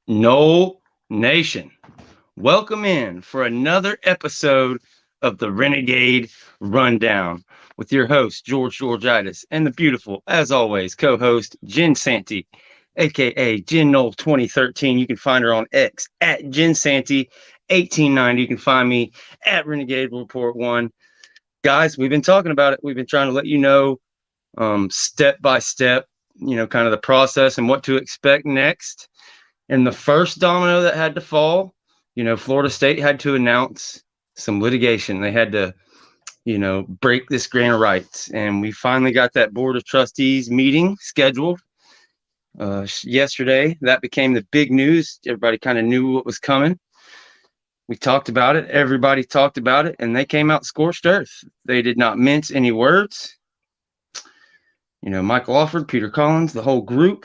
No Nation. Welcome in for another episode of the Renegade Rundown with your host, George Georgitis, and the beautiful, as always, co host, Jen Santy, aka Jen Knoll 2013. You can find her on X at Jen Santy 1890. You can find me at Renegade Report One. Guys, we've been talking about it. We've been trying to let you know step by step, kind of the process and what to expect next. And the first domino that had to fall, Florida State had to announce some litigation. They had to, break this grant of rights. And we finally got that Board of Trustees meeting scheduled yesterday. That became the big news. Everybody kind of knew what was coming. We talked about it. Everybody talked about it. And they came out scorched earth. They did not mince any words. Michael Alford, Peter Collins, the whole group,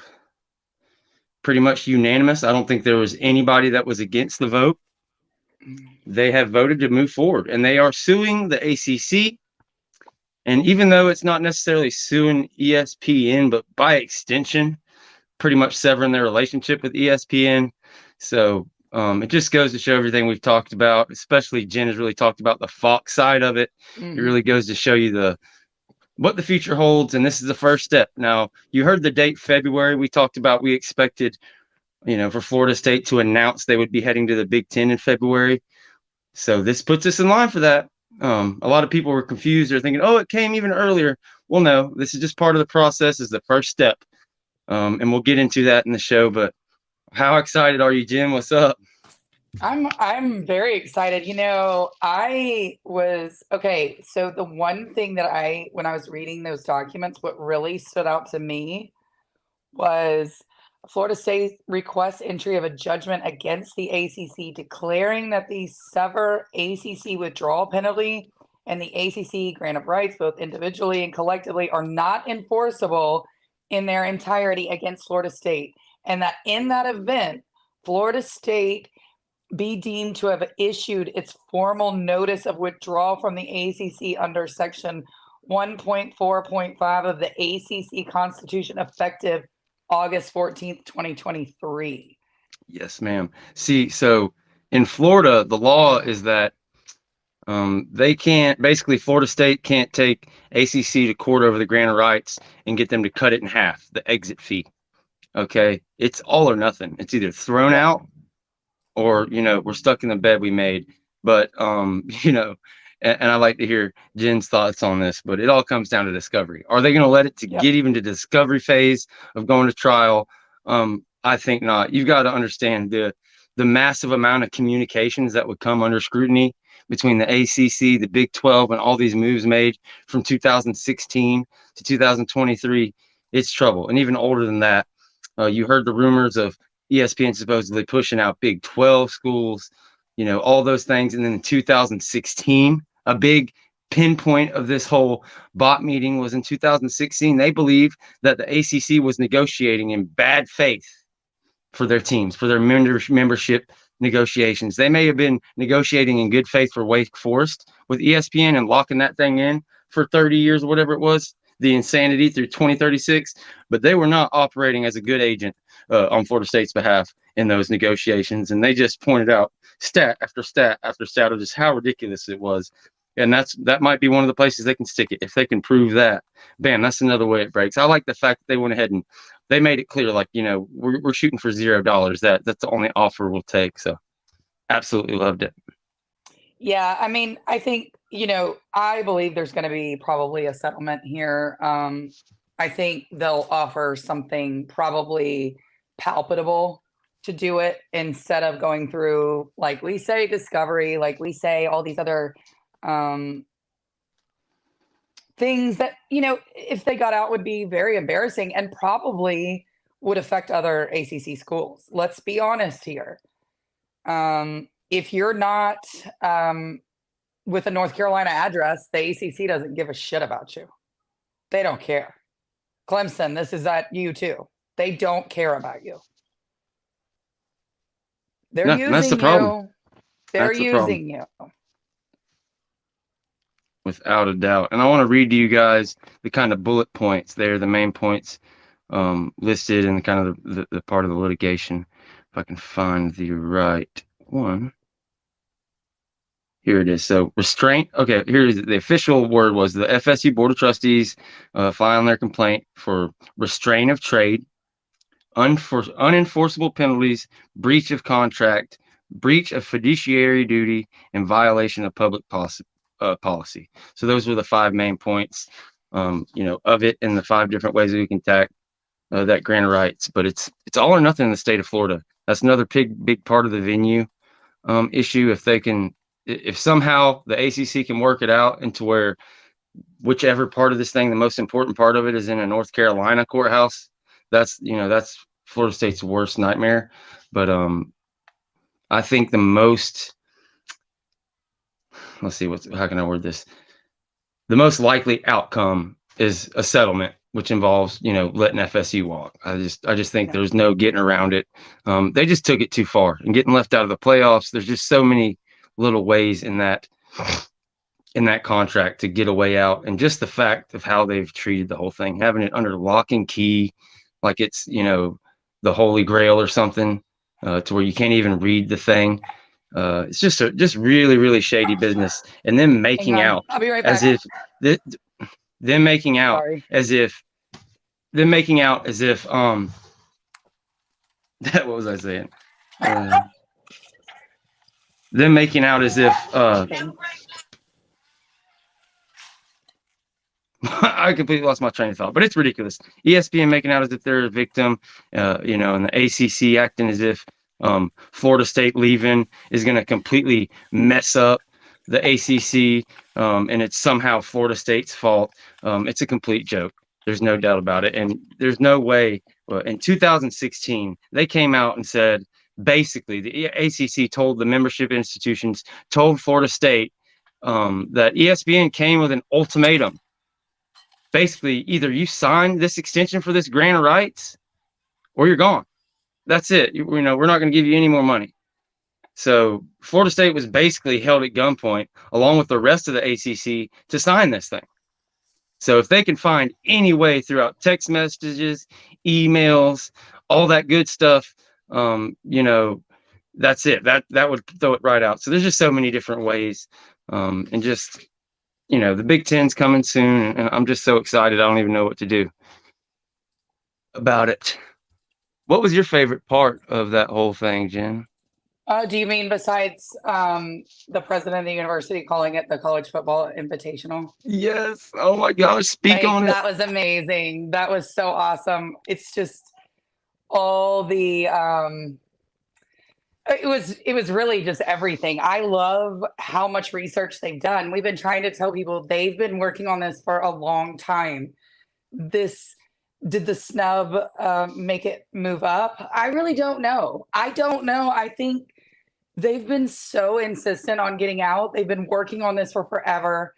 pretty much unanimous. I don't think there was anybody that was against the vote. They have voted to move forward, and they are suing the ACC. And even though it's not necessarily suing ESPN, but by extension, pretty much severing their relationship with ESPN. So it just goes to show everything we've talked about, especially Jen has really talked about the Fox side of it. It really goes to show you what the future holds, and this is the first step. Now, you heard the date February. We talked about we expected, for Florida State to announce they would be heading to the Big 10 in February. So this puts us in line for that. A lot of people were confused. They're thinking, oh, it came even earlier. Well, no, this is just part of the process, is the first step. And we'll get into that in the show. But how excited are you, Jim? What's up? I'm very excited. So the one thing that when I was reading those documents, what really stood out to me was Florida State requests entry of a judgment against the ACC, declaring that the sever ACC withdrawal penalty and the ACC grant of rights, both individually and collectively, are not enforceable in their entirety against Florida State. And that in that event, Florida State be deemed to have issued its formal notice of withdrawal from the ACC under Section 1.4.5 of the ACC Constitution, effective August 14th, 2023. Yes, ma'am. See, so in Florida, the law is that they can't, basically, Florida State can't take ACC to court over the grant of rights and get them to cut it in half, the exit fee. Okay, it's all or nothing. It's either thrown out or, we're stuck in the bed we made. But, and I like to hear Jen's thoughts on this, but it all comes down to discovery. Are they going to let it get even to discovery phase of going to trial? I think not. You've got to understand the massive amount of communications that would come under scrutiny between the ACC, the Big 12, and all these moves made from 2016 to 2023. It's trouble. And even older than that, you heard the rumors of ESPN supposedly pushing out Big 12 schools, all those things. And then in 2016, a big pinpoint of this whole bot meeting was in 2016. They believe that the ACC was negotiating in bad faith for their teams, for their membership negotiations. They may have been negotiating in good faith for Wake Forest with ESPN and locking that thing in for 30 years or whatever it was, the insanity through 2036, but they were not operating as a good agent on Florida State's behalf in those negotiations. And they just pointed out stat after stat after stat of just how ridiculous it was. And that might be one of the places they can stick it. If they can prove that, bam, that's another way it breaks. I like the fact that they went ahead and they made it clear, like, we're shooting for $0. That's the only offer we'll take. So absolutely loved it. Yeah, I mean, I think, I believe there's going to be probably a settlement here. I think they'll offer something probably palpable to do it instead of going through, like we say, discovery, like we say, all these other things that, if they got out would be very embarrassing and probably would affect other ACC schools. Let's be honest here. If you're not with a North Carolina address, the ACC doesn't give a shit about you. They don't care. Clemson, this is at you too. They don't care about you. They're using that's the problem. you. They're using you. Without a doubt. And I want to read to you guys the kind of bullet points there, the main points listed in the kind of the part of the litigation. if I can find the right one. Here it is. So restraint. Okay, here's the official word was the FSU Board of Trustees filing their complaint for restraint of trade, unenforceable penalties, breach of contract, breach of fiduciary duty, and violation of public policy. So those were the 5 main points, of it, and the 5 different ways that we can attack that grant of rights. But it's all or nothing in the state of Florida. That's another big part of the venue issue. If somehow the ACC can work it out into where whichever part of this thing, the most important part of it, is in a North Carolina courthouse, that's Florida State's worst nightmare. But I think the most, let's see, how can I word this? The most likely outcome is a settlement, which involves, letting FSU walk. I just think there's no getting around it. They just took it too far, and getting left out of the playoffs. There's just so many little ways in that contract to get a way out, and just the fact of how they've treated the whole thing, having it under lock and key, like it's the Holy Grail or something, to where you can't even read the thing. It's just really, really shady business, and then making out I'll be right back. as if them making out Sorry. as if them making out as if what was I saying? Them making out as if I completely lost my train of thought, but it's ridiculous. ESPN making out as if they're a victim, and the ACC acting as if Florida State leaving is going to completely mess up the ACC, and it's somehow Florida State's fault. It's a complete joke. There's no doubt about it. And there's no way. Well, in 2016, they came out and said, basically, the ACC told the membership institutions, told Florida State that ESPN came with an ultimatum. Basically, either you sign this extension for this grant of rights or you're gone. That's it. We're not going to give you any more money. So Florida State was basically held at gunpoint, along with the rest of the ACC, to sign this thing. So if they can find any way throughout text messages, emails, all that good stuff, that's it. That would throw it right out. So there's just so many different ways, and just the Big Ten's coming soon, and I'm just so excited. I don't even know what to do about it. What was your favorite part of that whole thing, Jen? Do you mean besides the president of the university calling it the College Football Invitational? Yes. Oh my gosh, speak on it. That was amazing. That was so awesome. It's just all the it was really just everything. I love how much research they've done. We've been trying to tell people they've been working on this for a long time. Did the snub make it move up? I really don't know. I think they've been so insistent on getting out. They've been working on this for forever.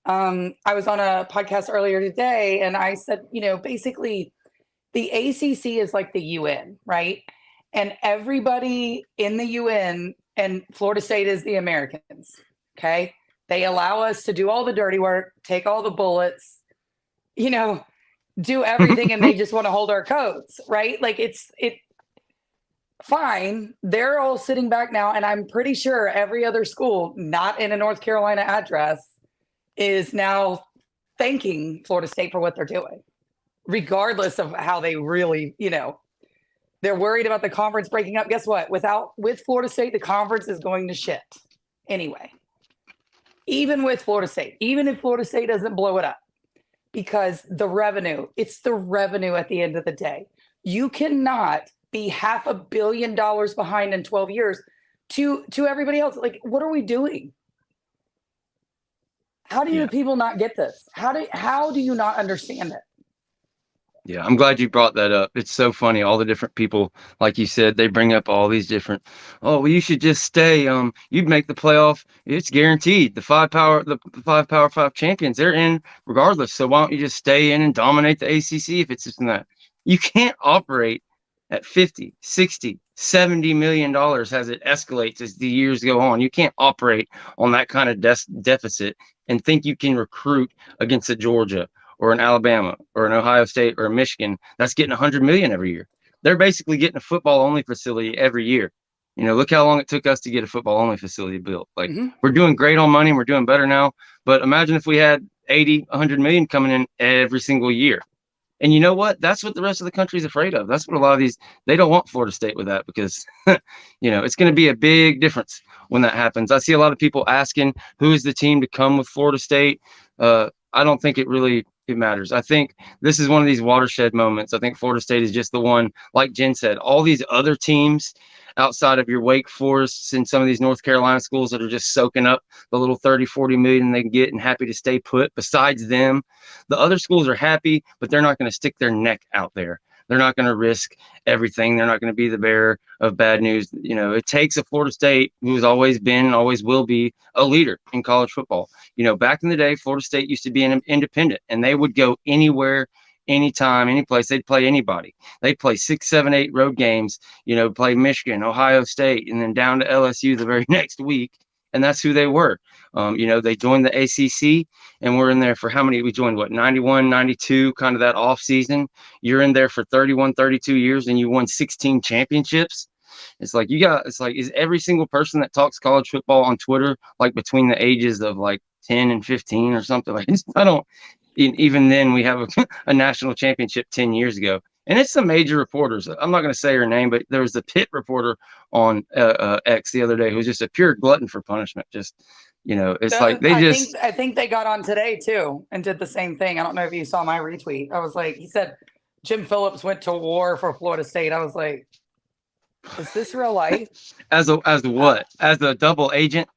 I was on a podcast earlier today, and I said, basically the ACC is like the UN, right? And everybody in the UN, and Florida State is the Americans, okay? They allow us to do all the dirty work, take all the bullets, do everything, and they just want to hold our coats, right? Like it's fine. They're all sitting back now, and I'm pretty sure every other school not in a North Carolina address is now thanking Florida State for what they're doing, regardless of how they really, they're worried about the conference breaking up. Guess what? With Florida State, the conference is going to shit anyway. Even with Florida State, even if Florida State doesn't blow it up. Because it's the revenue at the end of the day. You cannot be $500 million behind in 12 years to everybody else. Like, what are we doing? How do you people not get this? How do you not understand it? Yeah, I'm glad you brought that up. It's so funny. All the different people, like you said, they bring up all these different, oh, well, you should just stay. You'd make the playoff. It's guaranteed. The five Power 5 champions, they're in regardless. So why don't you just stay in and dominate the ACC if it's just that? You can't operate at 50, 60, $70 million as it escalates as the years go on. You can't operate on that kind of deficit and think you can recruit against a Georgia or an Alabama or an Ohio State or a Michigan that's getting 100 million every year. they're basically getting a football only facility every year. Look how long it took us to get a football only facility built. Like, we're doing great on money and we're doing better now. But imagine if we had 80, 100 million coming in every single year. And you know what? That's what the rest of the country is afraid of. That's what a lot of these, they don't want Florida State with that because, it's going to be a big difference when that happens. I see a lot of people asking who is the team to come with Florida State. I don't think it matters. I think this is one of these watershed moments. I think Florida State is just the one, like Jen said, all these other teams outside of your Wake Forests and some of these North Carolina schools that are just soaking up the little 30, 40 million they can get and happy to stay put. Besides them, the other schools are happy, but they're not going to stick their neck out there. They're not going to risk everything. They're not going to be the bearer of bad news. It takes a Florida State who has always been and always will be a leader in college football. Back in the day, Florida State used to be an independent, and they would go anywhere, anytime, any place. They'd play anybody. They'd play 6, 7, 8 road games, play Michigan, Ohio State, and then down to LSU the very next week. And that's who they were. They joined the ACC, and we're in there for how many? We joined, 91, 92, kind of that off season. You're in there for 31, 32 years, and you won 16 championships. It's like is every single person that talks college football on Twitter, like between the ages of like 10 and 15 or something? Like, I don't, even then we have a national championship 10 years ago. And it's some major reporters. I'm not going to say her name, but there was the Pitt reporter on X the other day who was just a pure glutton for punishment. Just, it's like I think they got on today too and did the same thing. I don't know if you saw my retweet. I was like, he said Jim Phillips went to war for Florida State. I was like, is this real life? As what? As a double agent?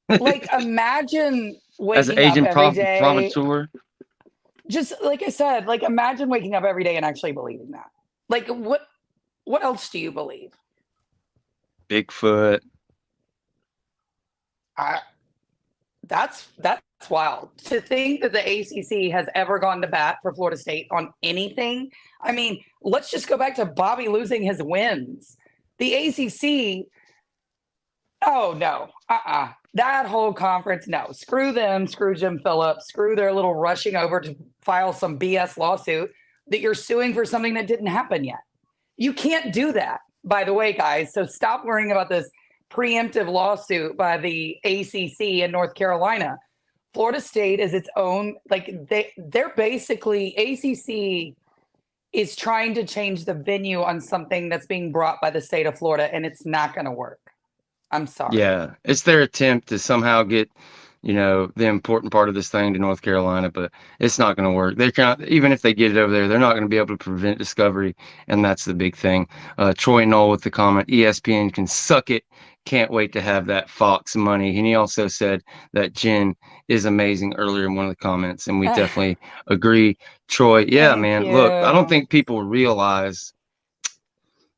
Like, imagine waking as an agent up every day. provocateur. Just like I said, like, imagine waking up every day and actually believing that. Like, what else do you believe? Bigfoot. That's wild to think that the ACC has ever gone to bat for Florida State on anything. I mean, let's just go back to Bobby losing his wins. The ACC, oh no, that whole conference, no. Screw them, screw Jim Phillips, screw their little rushing over to file some BS lawsuit that you're suing for something that didn't happen yet. You can't do that, by the way, guys. So stop worrying about this preemptive lawsuit by the ACC in North Carolina. Florida State is its own, like they're basically, ACC is trying to change the venue on something that's being brought by the state of Florida, and it's not going to work. I'm sorry. Yeah, it's their attempt to somehow get, the important part of this thing to North Carolina, but it's not going to work. They can't, even if they get it over there, they're not going to be able to prevent discovery, and that's the big thing. Troy Knoll with the comment, ESPN can suck it. Can't wait to have that Fox money. And he also said that Jen is amazing earlier in one of the comments, and we definitely agree. Troy, yeah, Thank man, you. look, I don't think people realize,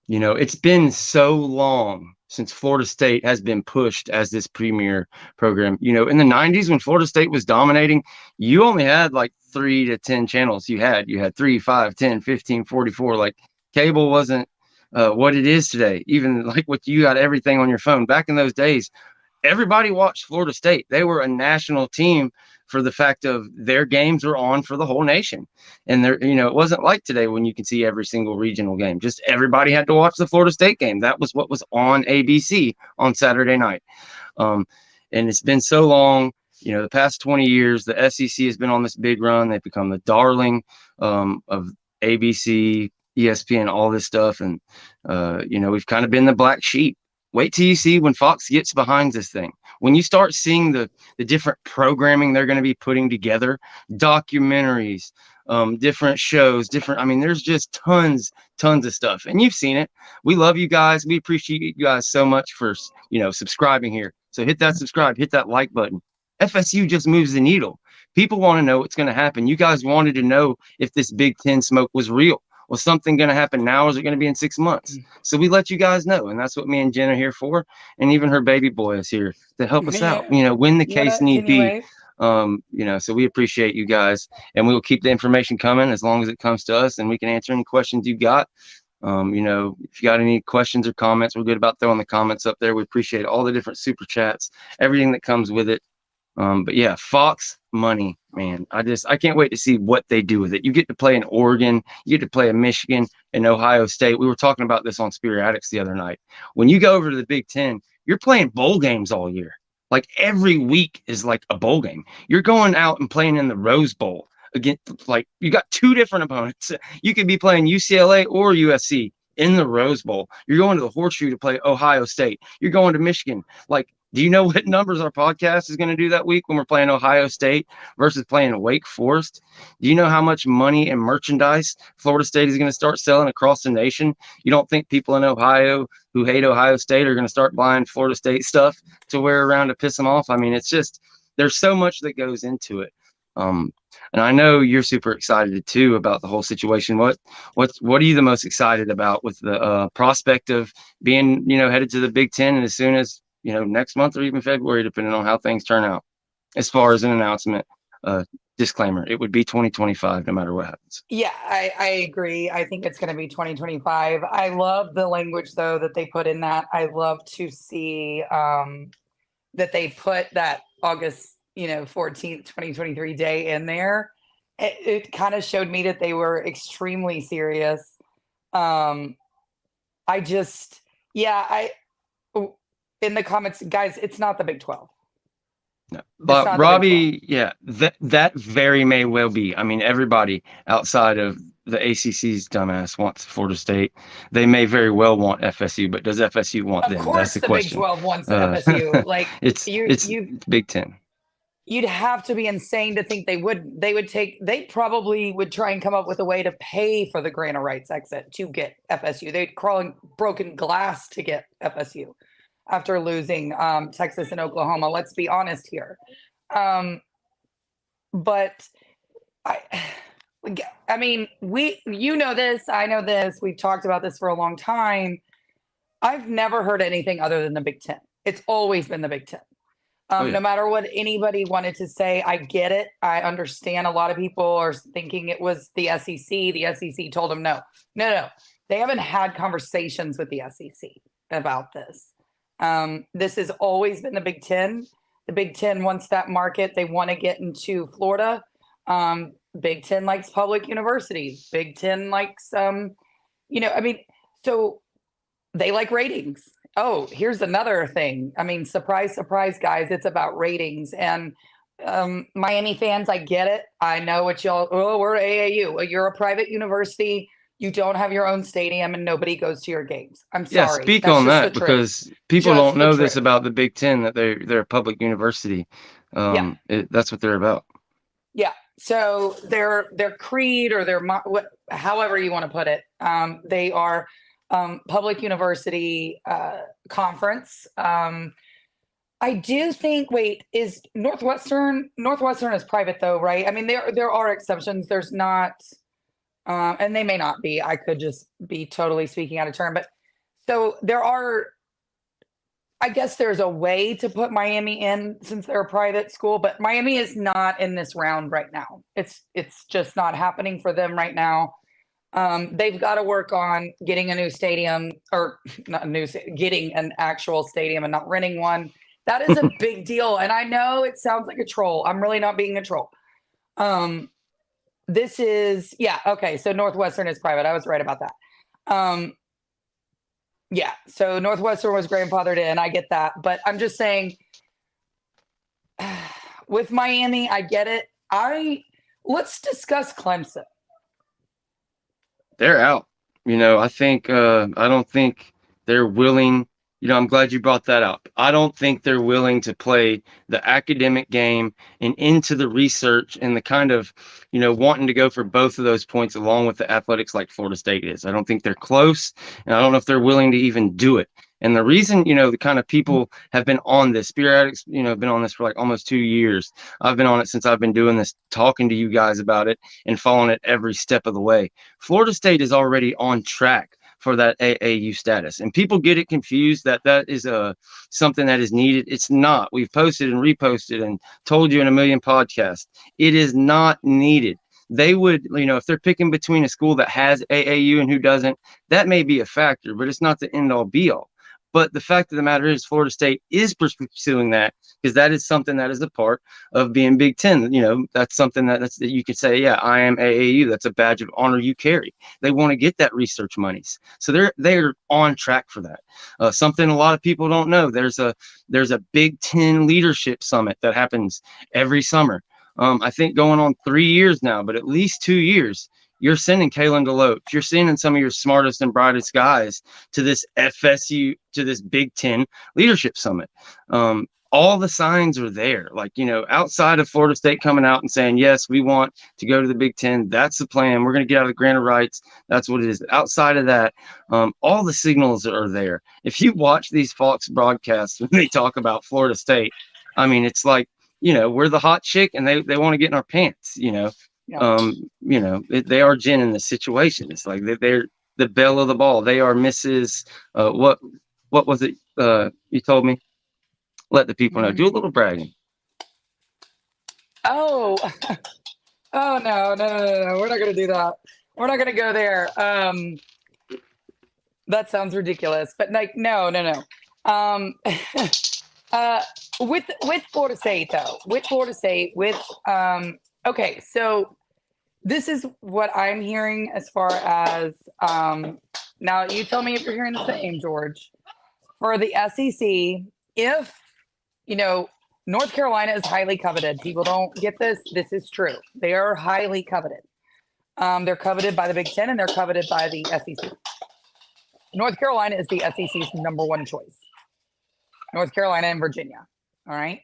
it's been so long since Florida State has been pushed as this premier program. In the 90s when Florida State was dominating, you only had like 3 to 10 channels. You had 3, 5, 10, 15, 44. Like, cable wasn't what it is today. Even like what you got everything on your phone. Back in those days, everybody watched Florida State. They were a national team for the fact of their games were on for the whole nation. And there, it wasn't like today when you can see every single regional game. Just everybody had to watch the Florida State game. That was what was on ABC on Saturday night. And it's been so long, the past 20 years, the SEC has been on this big run. They've become the darling of ABC, ESPN, all this stuff. And, we've kind of been the black sheep. Wait till you see when Fox gets behind this thing. When you start seeing the different programming they're going to be putting together, documentaries, different shows, there's just tons of stuff. And you've seen it. We love you guys. We appreciate you guys so much for, subscribing here. So hit that subscribe, hit that like button. FSU just moves the needle. People want to know what's going to happen. You guys wanted to know if this Big 10 smoke was real. Was something going to happen now, or is it going to be in 6 months? So we let you guys know, and that's what me and Jen are here for. And even her baby boy is here to help us out, when the case need be. So we appreciate you guys, and we will keep the information coming as long as it comes to us, and we can answer any questions you got. If you got any questions or comments, we're good about throwing the comments up there. We appreciate all the different super chats, everything that comes with it. But yeah, Fox money, man. I can't wait to see what they do with it. You get to play in Oregon, you get to play in Michigan and Ohio State. We were talking about this on Spirit Addicts the other night. When you go over to the Big Ten, you're playing bowl games all year. Like every week is like a bowl game. You're going out and playing in the Rose Bowl against, like, you got two different opponents. You could be playing UCLA or USC in the Rose Bowl. You're going to the Horseshoe to play Ohio State. You're going to Michigan. Like, do you know what numbers our podcast is going to do that week when we're playing Ohio State versus playing Wake Forest? Do you know how much money and merchandise Florida State is going to start selling across the nation? You don't think people in Ohio who hate Ohio State are going to start buying Florida State stuff to wear around to piss them off? I mean, it's just, there's so much that goes into it. And I know you're super excited too about the whole situation. What are you the most excited about with the prospect of being, headed to the Big Ten, and as soon as, next month or even February, depending on how things turn out, as far as an announcement, disclaimer, it would be 2025 no matter what happens. Yeah, I agree. I think it's going to be 2025. I love the language though that they put in that. I love to see that they put that August 14th, 2023 day in there. It kind of showed me that they were extremely serious. In the comments, guys, it's not the Big 12. No. But Robbie, yeah, that very may well be. I mean, everybody outside of the ACC's dumbass wants Florida State. They may very well want FSU, but does FSU want them? That's the question. Big 12 wants FSU. Like, it's Big 10. You'd have to be insane to think they probably would try and come up with a way to pay for the grant of rights exit to get FSU. They'd crawl in broken glass to get FSU after losing Texas and Oklahoma. Let's be honest here. But I mean, this, I know this, we've talked about this for a long time. I've never heard anything other than the Big Ten. It's always been the Big Ten. No matter what anybody wanted to say, I get it. I understand a lot of people are thinking it was the SEC. The SEC told them no. They haven't had conversations with the SEC about this. This has always been the Big Ten. The Big Ten wants that market. They want to get into Florida. Big Ten likes public universities. Big Ten likes, so they like ratings. Oh, here's another thing. I mean, surprise, surprise, guys. It's about ratings. And Miami fans, I get it. I know what we're AAU. You're a private university. You don't have your own stadium and nobody goes to your games. I'm sorry. Yeah, speak on that, because people don't know this about the Big Ten, that they're a public university. That's what they're about. Yeah. So their creed or however you want to put it, they are public university conference. I do think, is Northwestern is private though, right? I mean, there are exceptions. There's not, and they may not be, I could just be totally speaking out of turn, but so I guess there's a way to put Miami in since they're a private school, but Miami is not in this round right now. It's just not happening for them right now. They've got to work on getting a new stadium, or getting an actual stadium and not renting one. That is a big deal. And I know it sounds like a troll. I'm really not being a troll. Okay. So Northwestern is private. I was right about that. So Northwestern was grandfathered in. I get that. But I'm just saying, with Miami, I get it. Let's discuss Clemson. They're out. I think, I don't think they're willing. I'm glad you brought that up. I don't think they're willing to play the academic game and into the research and the kind of, wanting to go for both of those points along with the athletics like Florida State is. I don't think they're close, and I don't know if they're willing to even do it. And the reason, the kind of people have been on this, Spirit Addicts, been on this for like almost 2 years. I've been on it since I've been doing this, talking to you guys about it and following it every step of the way. Florida State is already on track for that AAU status, and people get it confused that is something that is needed. It's not. We've posted and reposted and told you in a million podcasts, it is not needed. They would, if they're picking between a school that has AAU and who doesn't, that may be a factor, but it's not the end all be all. But the fact of the matter is, Florida State is pursuing that because that is something that is a part of being Big Ten. That's something that you could say, yeah, I am AAU. That's a badge of honor you carry. They want to get that research monies, so they're on track for that. Something a lot of people don't know: there's a Big Ten leadership summit that happens every summer. I think going on 3 years now, but at least 2 years. You're sending Kalen DeLoach. You're sending some of your smartest and brightest guys to this FSU, to this Big Ten leadership summit. All the signs are there. Outside of Florida State coming out and saying, yes, we want to go to the Big Ten. That's the plan. We're going to get out of the grant of rights. That's what it is. Outside of that, all the signals are there. If you watch these Fox broadcasts when they talk about Florida State, I mean, it's like, we're the hot chick and they want to get in our pants, Yeah. They are Jen in the situation. It's like they're the belle of the ball. They are Mrs. What was it? You told me. Let the people know. Do a little bragging. Oh, oh no. We're not gonna do that. We're not gonna go there. That sounds ridiculous. But no. With Florida State though, okay, so this is what I'm hearing as far as now you tell me if you're hearing the same, George. For the SEC, if North Carolina is highly coveted. People don't get this. This is true. They are highly coveted. They're coveted by the Big Ten and they're coveted by the SEC. North Carolina is the SEC's number one choice. North Carolina and Virginia. All right.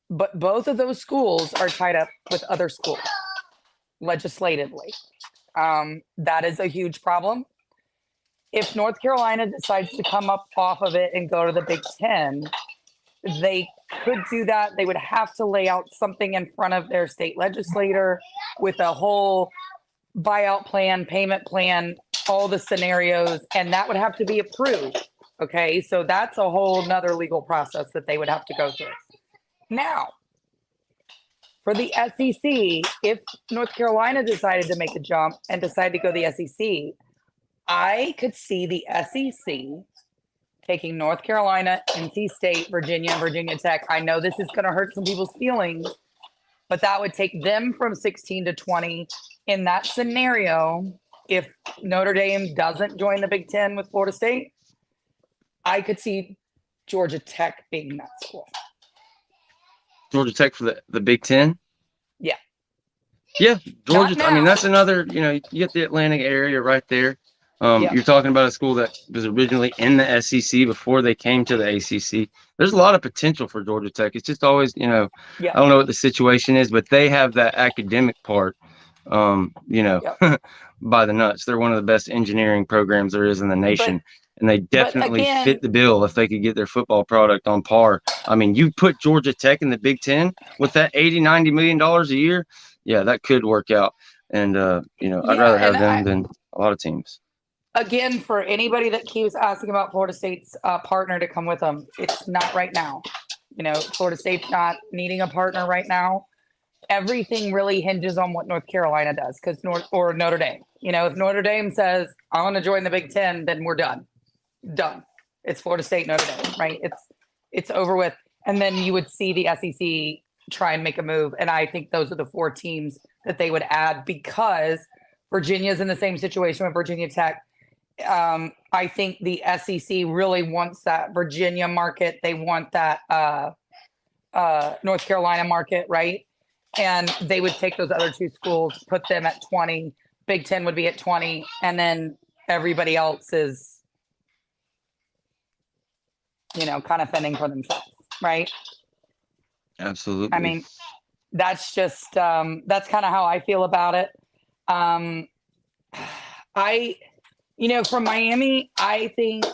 But both of those schools are tied up with other schools legislatively. That is a huge problem. If North Carolina decides to come up off of it and go to the Big Ten, they could do that. They would have to lay out something in front of their state legislator with a whole buyout plan, payment plan, all the scenarios, and that would have to be approved. Okay, so that's a whole nother legal process that they would have to go through. Now, for the SEC, if North Carolina decided to make a jump and decide to go the SEC, I could see the SEC taking North Carolina, NC State, Virginia, and Virginia Tech. I know this is going to hurt some people's feelings, but that would take them from 16 to 20. In that scenario, if Notre Dame doesn't join the Big Ten with Florida State, I could see Georgia Tech being that school. Georgia Tech for the Big Ten? Yeah. Yeah, Georgia. I mean, that's another, you get the Atlantic area right there. You're talking about a school that was originally in the SEC before they came to the ACC. There's a lot of potential for Georgia Tech. It's just always, I don't know what the situation is, but they have that academic part, by the nuts. They're one of the best engineering programs there is in the nation. And they definitely fit the bill if they could get their football product on par. I mean, you put Georgia Tech in the Big Ten with that $80-90 million a year. Yeah, that could work out. And, I'd rather have them than a lot of teams. Again, for anybody that keeps asking about Florida State's partner to come with them, it's not right now. Florida State's not needing a partner right now. Everything really hinges on what North Carolina does, or Notre Dame. If Notre Dame says, I want to join the Big Ten, then we're done. Done. It's Florida State, Notre Dame, right? It's over with. And then you would see the SEC try and make a move. And I think those are the 4 teams that they would add because Virginia's in the same situation with Virginia Tech. I think the SEC really wants that Virginia market. They want that North Carolina market, right? And they would take those other 2 schools, put them at 20. Big Ten would be at 20. And then everybody else is, kind of fending for themselves, right? Absolutely. I mean, that's just, that's kind of how I feel about it. From Miami, I think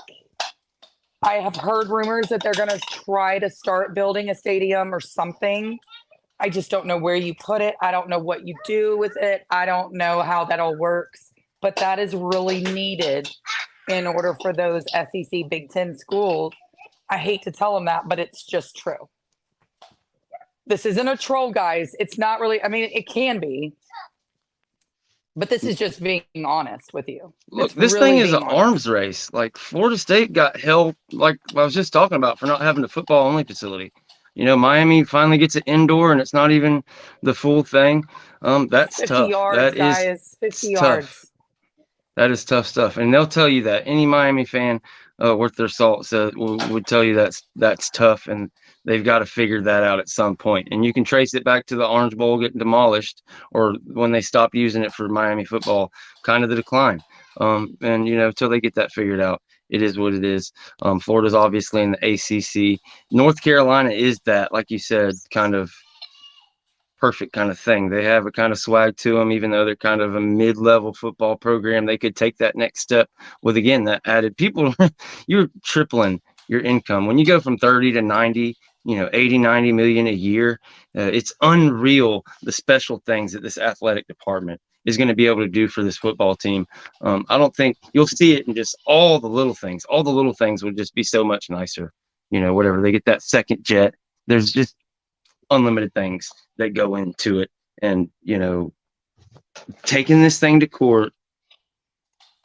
I have heard rumors that they're going to try to start building a stadium or something. I just don't know where you put it. I don't know what you do with it. I don't know how that all works, but that is really needed in order for those SEC Big Ten schools. I hate to tell them that, but it's just true. This isn't a troll, guys. It's not really, I mean, it can be, But this is just being honest with you. Look, It's this thing really is an being arms honest. race. Like Florida State got held, like I was just talking about, for not having a football only facility. Miami finally gets it indoor, and it's not even the full thing. That's 50 tough. yards, guys. 50 Tough. yards. That is tough stuff, and they'll tell you that. Any Miami fan worth their salt would tell you that's tough, and they've got to figure that out at some point. And you can trace it back to the Orange Bowl getting demolished, or when they stopped using it for Miami football, kind of the decline. And till they get that figured out, it is what it is. Florida's obviously in the ACC. North Carolina is that, like you said, kind of perfect kind of thing. They have a kind of swag to them, even though they're kind of a mid-level football program. They could take that next step with, again, that added people. You're tripling your income when you go from 30 to 90, 80, 90 million a year. It's unreal the special things that this athletic department is going to be able to do for this football team. I don't think you'll see it in just all the little things. All the little things would just be so much nicer. Whatever they get that second jet, there's just unlimited things that go into it. And taking this thing to court,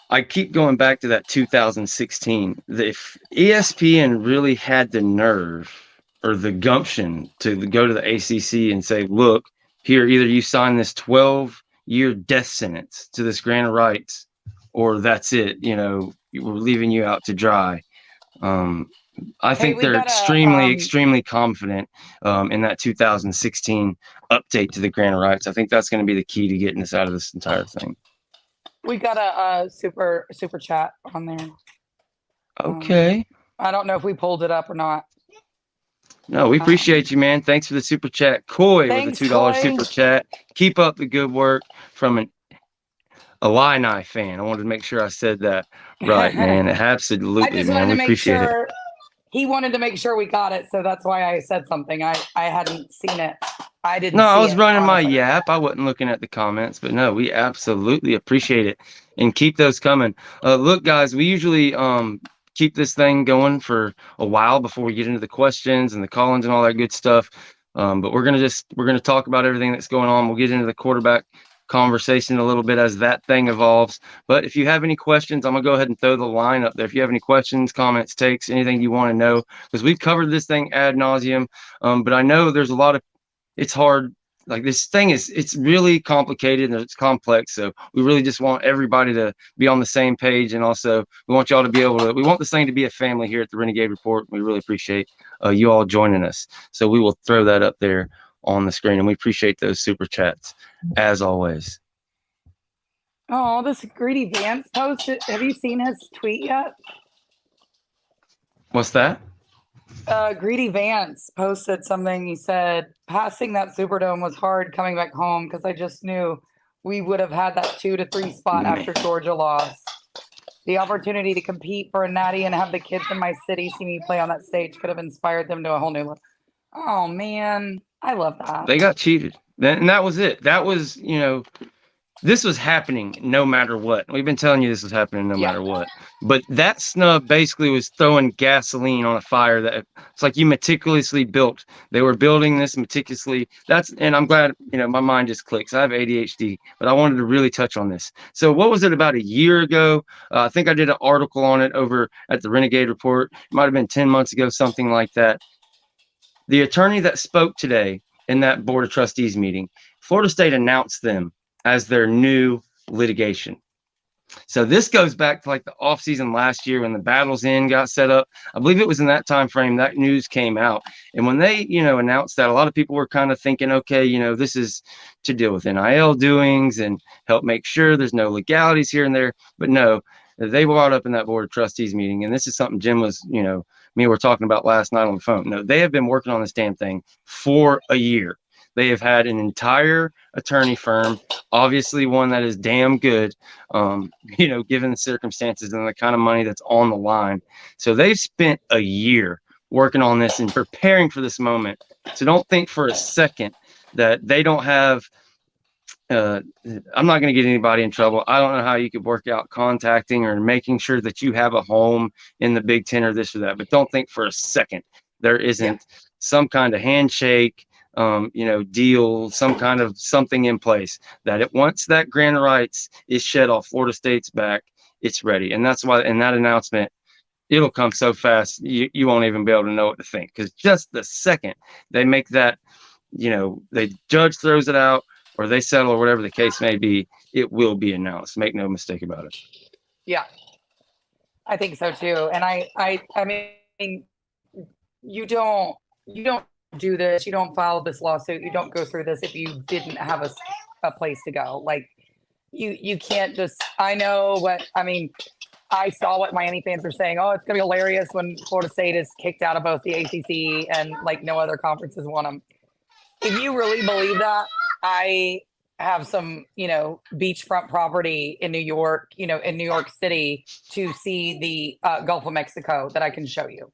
I keep going back to that 2016. If ESPN really had the nerve or the gumption to go to the ACC and say, look, here, either you sign this 12-year death sentence to this grant of rights, or that's it, we're leaving you out to dry. I think they're extremely confident in that 2016 update to the grant of rights. I think that's going to be the key to getting us out of this entire thing. We got a super chat on there. Okay. I don't know if we pulled it up or not. No, we appreciate you, man. Thanks for the super chat. Coy with a $2 super chat. Keep up the good work from an Illini fan. I wanted to make sure I said that right, man. Absolutely, man. We appreciate it. He wanted to make sure we got it, so that's why I said something. I hadn't seen it. I didn't. No, I was running my yap. I wasn't looking at the comments, but no, we absolutely appreciate it, and keep those coming. Look, guys, we usually keep this thing going for a while before we get into the questions and the call-ins and all that good stuff. But we're gonna talk about everything that's going on. We'll get into the quarterback conversation a little bit as that thing evolves. But if you have any questions, I'm gonna go ahead and throw the line up there. If you have any questions, comments, takes, anything you want to know, because we've covered this thing ad nauseum. But I know there's a lot of, it's hard. Like this thing it's really complicated and it's complex. So we really just want everybody to be on the same page. And also we want y'all to be able to, we want this thing to be a family here at the Renegade Report. We really appreciate you all joining us. So we will throw that up there on the screen, and we appreciate those super chats as always. Oh, this Greedy Vance posted. Have you seen his tweet yet? What's that? Greedy Vance posted something. He said, passing that Superdome was hard coming back home because I just knew we would have had that 2 to 3 spot after Georgia lost. The opportunity to compete for a natty and have the kids in my city see me play on that stage could have inspired them to a whole new level. Oh, man. I love that. They got cheated. And that was it. That was, this was happening no matter what. We've been telling you this was happening no matter what. But that snub basically was throwing gasoline on a fire that it's like you meticulously built. They were building this meticulously. And I'm glad, my mind just clicks. I have ADHD, but I wanted to really touch on this. So what was it, about a year ago? I think I did an article on it over at the Renegade Report. It might have been 10 months ago, something like that. The attorney that spoke today in that Board of Trustees meeting, Florida State announced them as their new litigation. So this goes back to like the offseason last year when the Battles Inn got set up. I believe it was in that time frame that news came out. And when they, announced that, a lot of people were kind of thinking, okay, this is to deal with NIL doings and help make sure there's no legalities here and there. But no, they brought up in that Board of Trustees meeting, and this is something Jim was, me were talking about last night on the phone. No, they have been working on this damn thing for a year. They have had an entire attorney firm, obviously one that is damn good, given the circumstances and the kind of money that's on the line. So they've spent a year working on this and preparing for this moment. So don't think for a second that they don't have, I'm not going to get anybody in trouble. I don't know how you could work out contacting or making sure that you have a home in the Big 10 or this or that, but don't think for a second there isn't some kind of handshake, deal, some kind of something in place that once that grant of rights is shed off Florida State's back, it's ready. And that's why in that announcement, it'll come so fast you won't even be able to know what to think, because just the second they make that, the judge throws it out or they settle or whatever the case may be, it will be announced. Make no mistake about it. Yeah, I think so too. And I mean, you don't do this, you don't file this lawsuit, you don't go through this if you didn't have a place to go. Like you can't just, I saw what Miami fans are saying. Oh, it's gonna be hilarious when Florida State is kicked out of both the ACC and like no other conferences want them. If you really believe that, I have some, beachfront property in New York, in New York City to see the Gulf of Mexico that I can show you.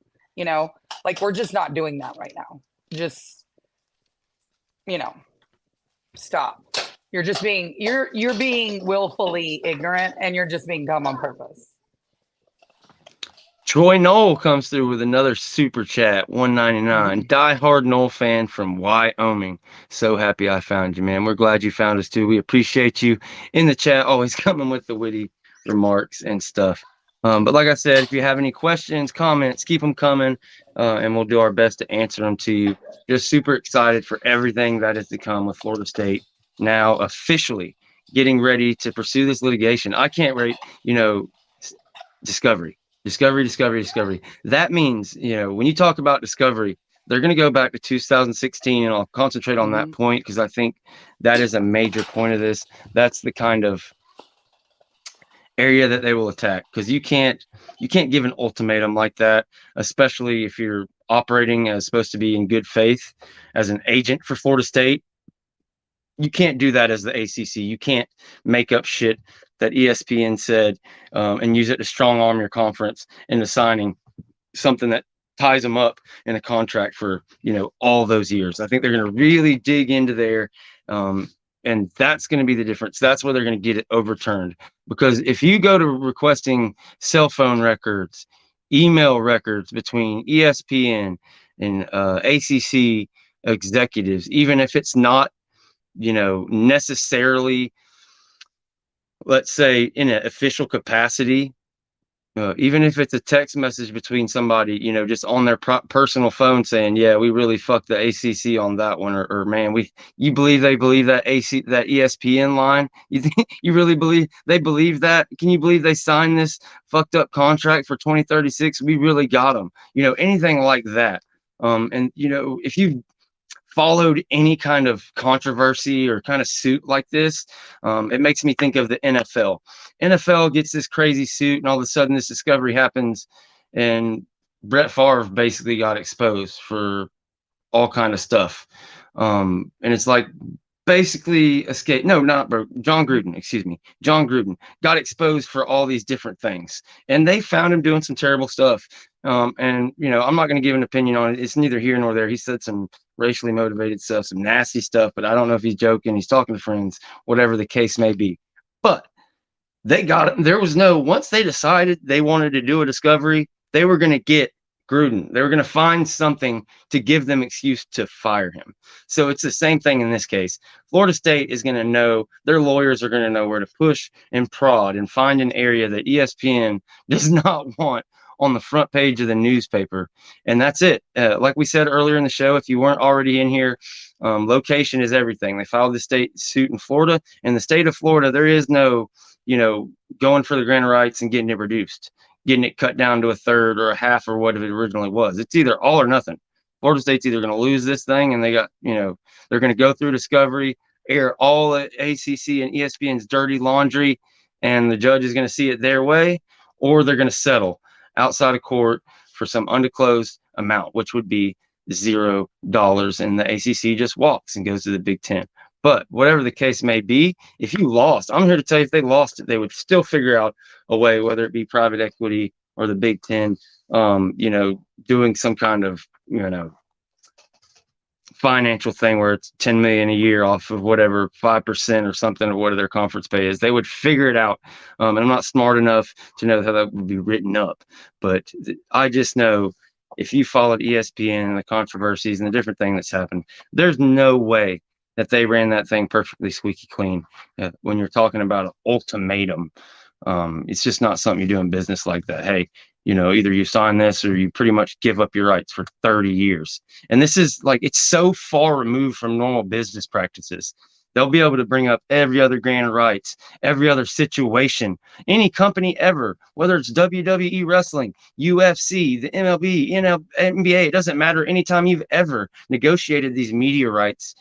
Like we're just not doing that right now. Just, stop. You're just being, you're being willfully ignorant, and you're just being dumb on purpose. Troy Knoll comes through with another super chat, $1.99. Die-hard Knoll fan from Wyoming. So happy I found you, man. We're glad you found us too. We appreciate you in the chat, always coming with the witty remarks and stuff. But like I said, if you have any questions, comments, keep them coming, and we'll do our best to answer them to you. Just super excited for everything that is to come with Florida State now officially getting ready to pursue this litigation. I can't wait, discovery. That means, when you talk about discovery, they're going to go back to 2016, and I'll concentrate on that point because I think that is a major point of this. That's the kind of area that they will attack, because you can't give an ultimatum like that, especially if you're operating as supposed to be in good faith as an agent for Florida State. You can't do that as the ACC. You can't make up shit that ESPN said and use it to strong arm your conference into signing something that ties them up in a contract for, all those years. I think they're going to really dig into there. And that's going to be the difference. That's where they're going to get it overturned. Because if you go to requesting cell phone records, email records between ESPN and ACC executives, even if it's not, necessarily, let's say, in an official capacity, even if it's a text message between somebody, just on their personal phone saying, yeah, we really fucked the ACC on that one, or man, you believe they believe that that ESPN line? You really believe they believe that? Can you believe they signed this fucked up contract for 2036? We really got them, anything like that. And if you followed any kind of controversy or kind of suit like this, it makes me think of the NFL. NFL gets this crazy suit, and all of a sudden this discovery happens, and Brett Favre basically got exposed for all kind of stuff. And it's like basically John Gruden got exposed for all these different things, and they found him doing some terrible stuff. And I'm not going to give an opinion on it. It's neither here nor there. He said some racially motivated stuff, some nasty stuff, but I don't know if he's joking, he's talking to friends, whatever the case may be. But they got it. There was once they decided they wanted to do a discovery, they were going to get Gruden. They were going to find something to give them excuse to fire him. So it's the same thing in this case. Florida State is going to know, their lawyers are going to know where to push and prod and find an area that ESPN does not want on the front page of the newspaper. And that's it. Like we said earlier in the show, if you weren't already in here, location is everything. They filed the state suit in Florida. In the state of Florida, there is no, going for the grant of rights and getting it reduced, getting it cut down to a third or a half or what it originally was. It's either all or nothing. Florida State's either going to lose this thing, and they got, they're going to go through discovery, air all ACC and ESPN's dirty laundry, and the judge is going to see it their way, or they're going to settle outside of court for some undisclosed amount, which would be $0, and the ACC just walks and goes to the Big 10. But whatever the case may be, if you lost, I'm here to tell you, if they lost it, they would still figure out a way, whether it be private equity or the Big 10, doing some kind of, financial thing where it's $10 million a year off of whatever 5% or something of what their conference pay is. They would figure it out. And I'm not smart enough to know how that would be written up, but I just know if you followed ESPN and the controversies and the different thing that's happened, there's no way that they ran that thing perfectly squeaky clean. When you're talking about an ultimatum, it's just not something you do in business like that. Hey, either you sign this or you pretty much give up your rights for 30 years. And this is like, it's so far removed from normal business practices. They'll be able to bring up every other grant of rights, every other situation, any company ever, whether it's WWE wrestling, UFC, the MLB, NBA, it doesn't matter. Anytime you've ever negotiated these media rights,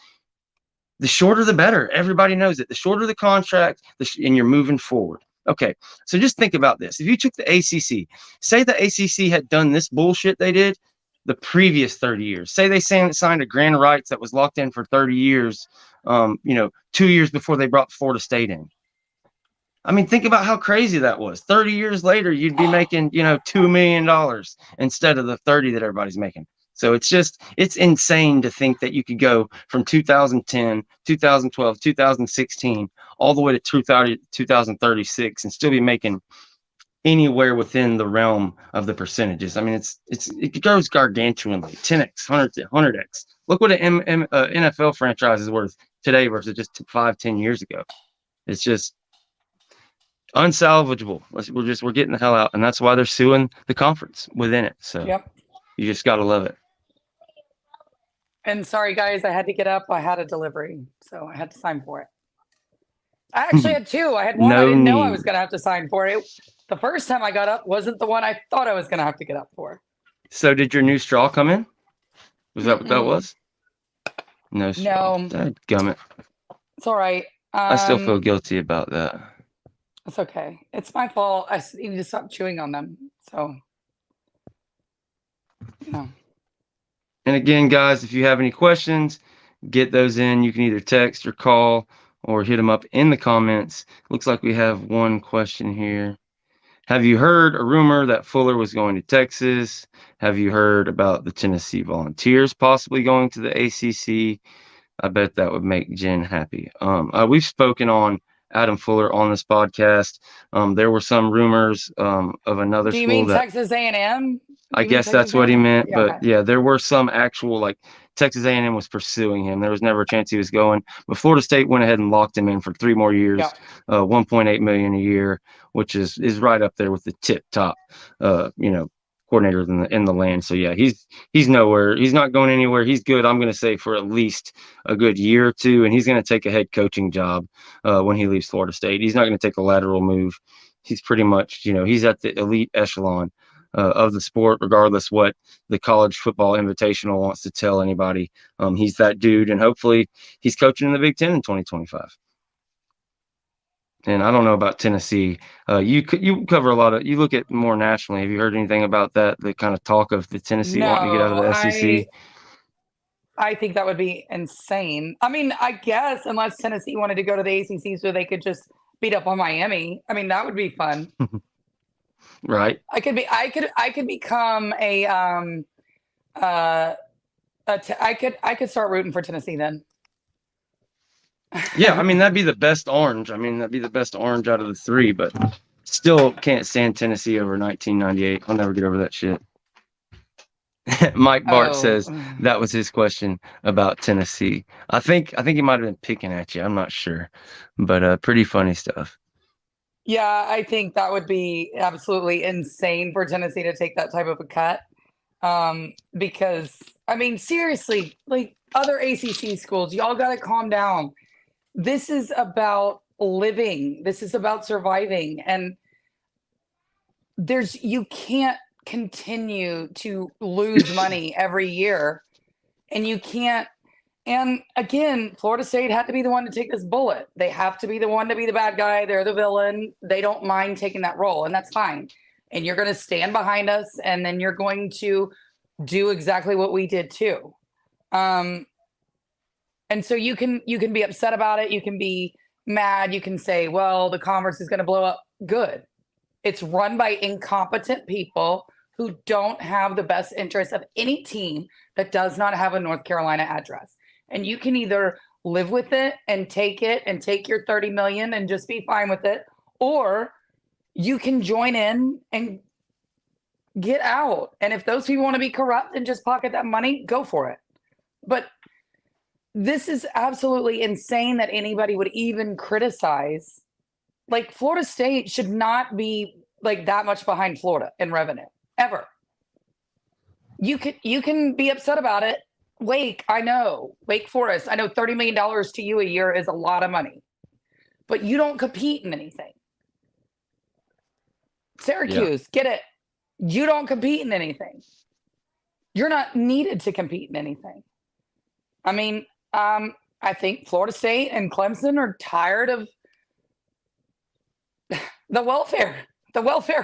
the shorter the better. Everybody knows it. The shorter the contract, and you're moving forward. Okay, so just think about this. If you took the ACC, say the ACC had done this bullshit they did the previous 30 years. Say they signed a grant of rights that was locked in for 30 years, 2 years before they brought Florida State in. I mean, think about how crazy that was. 30 years later, you'd be making, $2 million instead of the 30 that everybody's making. So it's insane to think that you could go from 2010, 2012, 2016, all the way to 2036 and still be making anywhere within the realm of the percentages. I mean, it goes gargantuanly, 10x, 100x. Look what an NFL franchise is worth today versus just 5-10 years ago. It's just unsalvageable. We're getting the hell out, and that's why they're suing the conference within it. So Yep. You just got to love it. And sorry, guys, I had to get up. I had a delivery, so I had to sign for it. I actually had two. I had one I didn't know I was going to have to sign for it. The first time I got up wasn't the one I thought I was going to have to get up for. So did your new straw come in? Was that what that was? No straw. No. Dadgummit. It's all right. I still feel guilty about that. It's okay. It's my fault. I need to stop chewing on them. So, And again, guys, if you have any questions, get those in. You can either text or call or hit them up in the comments. Looks like we have one question here. Have you heard a rumor that Fuller was going to Texas? Have you heard about the Tennessee Volunteers possibly going to the ACC? I bet that would make Jen happy. We've spoken on Adam Fuller on this podcast. There were some rumors of another school. Do you mean Texas A&M? I guess that's what he meant, but yeah, there were some actual, like, Texas A&M was pursuing him. There was never a chance he was going, but Florida State went ahead and locked him in for 3 more years, $1.8 million a year, which is right up there with the tip top, coordinator in the land. So yeah, he's nowhere. He's not going anywhere. He's good. I'm going to say for at least a good year or two, and he's going to take a head coaching job when he leaves Florida State. He's not going to take a lateral move. He's pretty much, he's at the elite echelon of the sport, regardless what the college football invitational wants to tell anybody. He's that dude, and hopefully he's coaching in the Big 10 in 2025. And I don't know about Tennessee. You cover a lot of. You look at more nationally. Have you heard anything about that? The kind of talk of the Tennessee wanting to get out of the SEC. I think that would be insane. I mean, I guess unless Tennessee wanted to go to the ACC so they could just beat up on Miami. I mean, that would be fun. Right. I could become I could start rooting for Tennessee then. Yeah, I mean, that'd be the best orange. That'd be the best orange out of the 3, but still can't stand Tennessee over 1998. I'll never get over that shit. Mike Bart says that was his question about Tennessee. I think he might have been picking at you. I'm not sure, but pretty funny stuff. Yeah, I think that would be absolutely insane for Tennessee to take that type of a cut. Because, I mean, seriously, like other ACC schools, y'all got to calm down. This is about living. This is about surviving. And you can't continue to lose money every year. And you can't. And again, Florida State had to be the one to take this bullet. They have to be the one to be the bad guy. They're the villain. They don't mind taking that role, and that's fine. And you're going to stand behind us, and then you're going to do exactly what we did too. And so you can be upset about it. You can be mad. You can say, well, the conference is going to blow up. Good. It's run by incompetent people who don't have the best interest of any team that does not have a North Carolina address. And you can either live with it and take your 30 million and just be fine with it, or you can join in and get out. And if those people want to be corrupt and just pocket that money, go for it. But this is absolutely insane that anybody would even criticize. Like, Florida State should not be like that much behind Florida in revenue ever. You can be upset about it. Wake, I know. Wake Forest, I know $30 million to you a year is a lot of money, but you don't compete in anything. Syracuse, get it. You don't compete in anything. You're not needed to compete in anything. I mean, I think Florida State and Clemson are tired of the welfare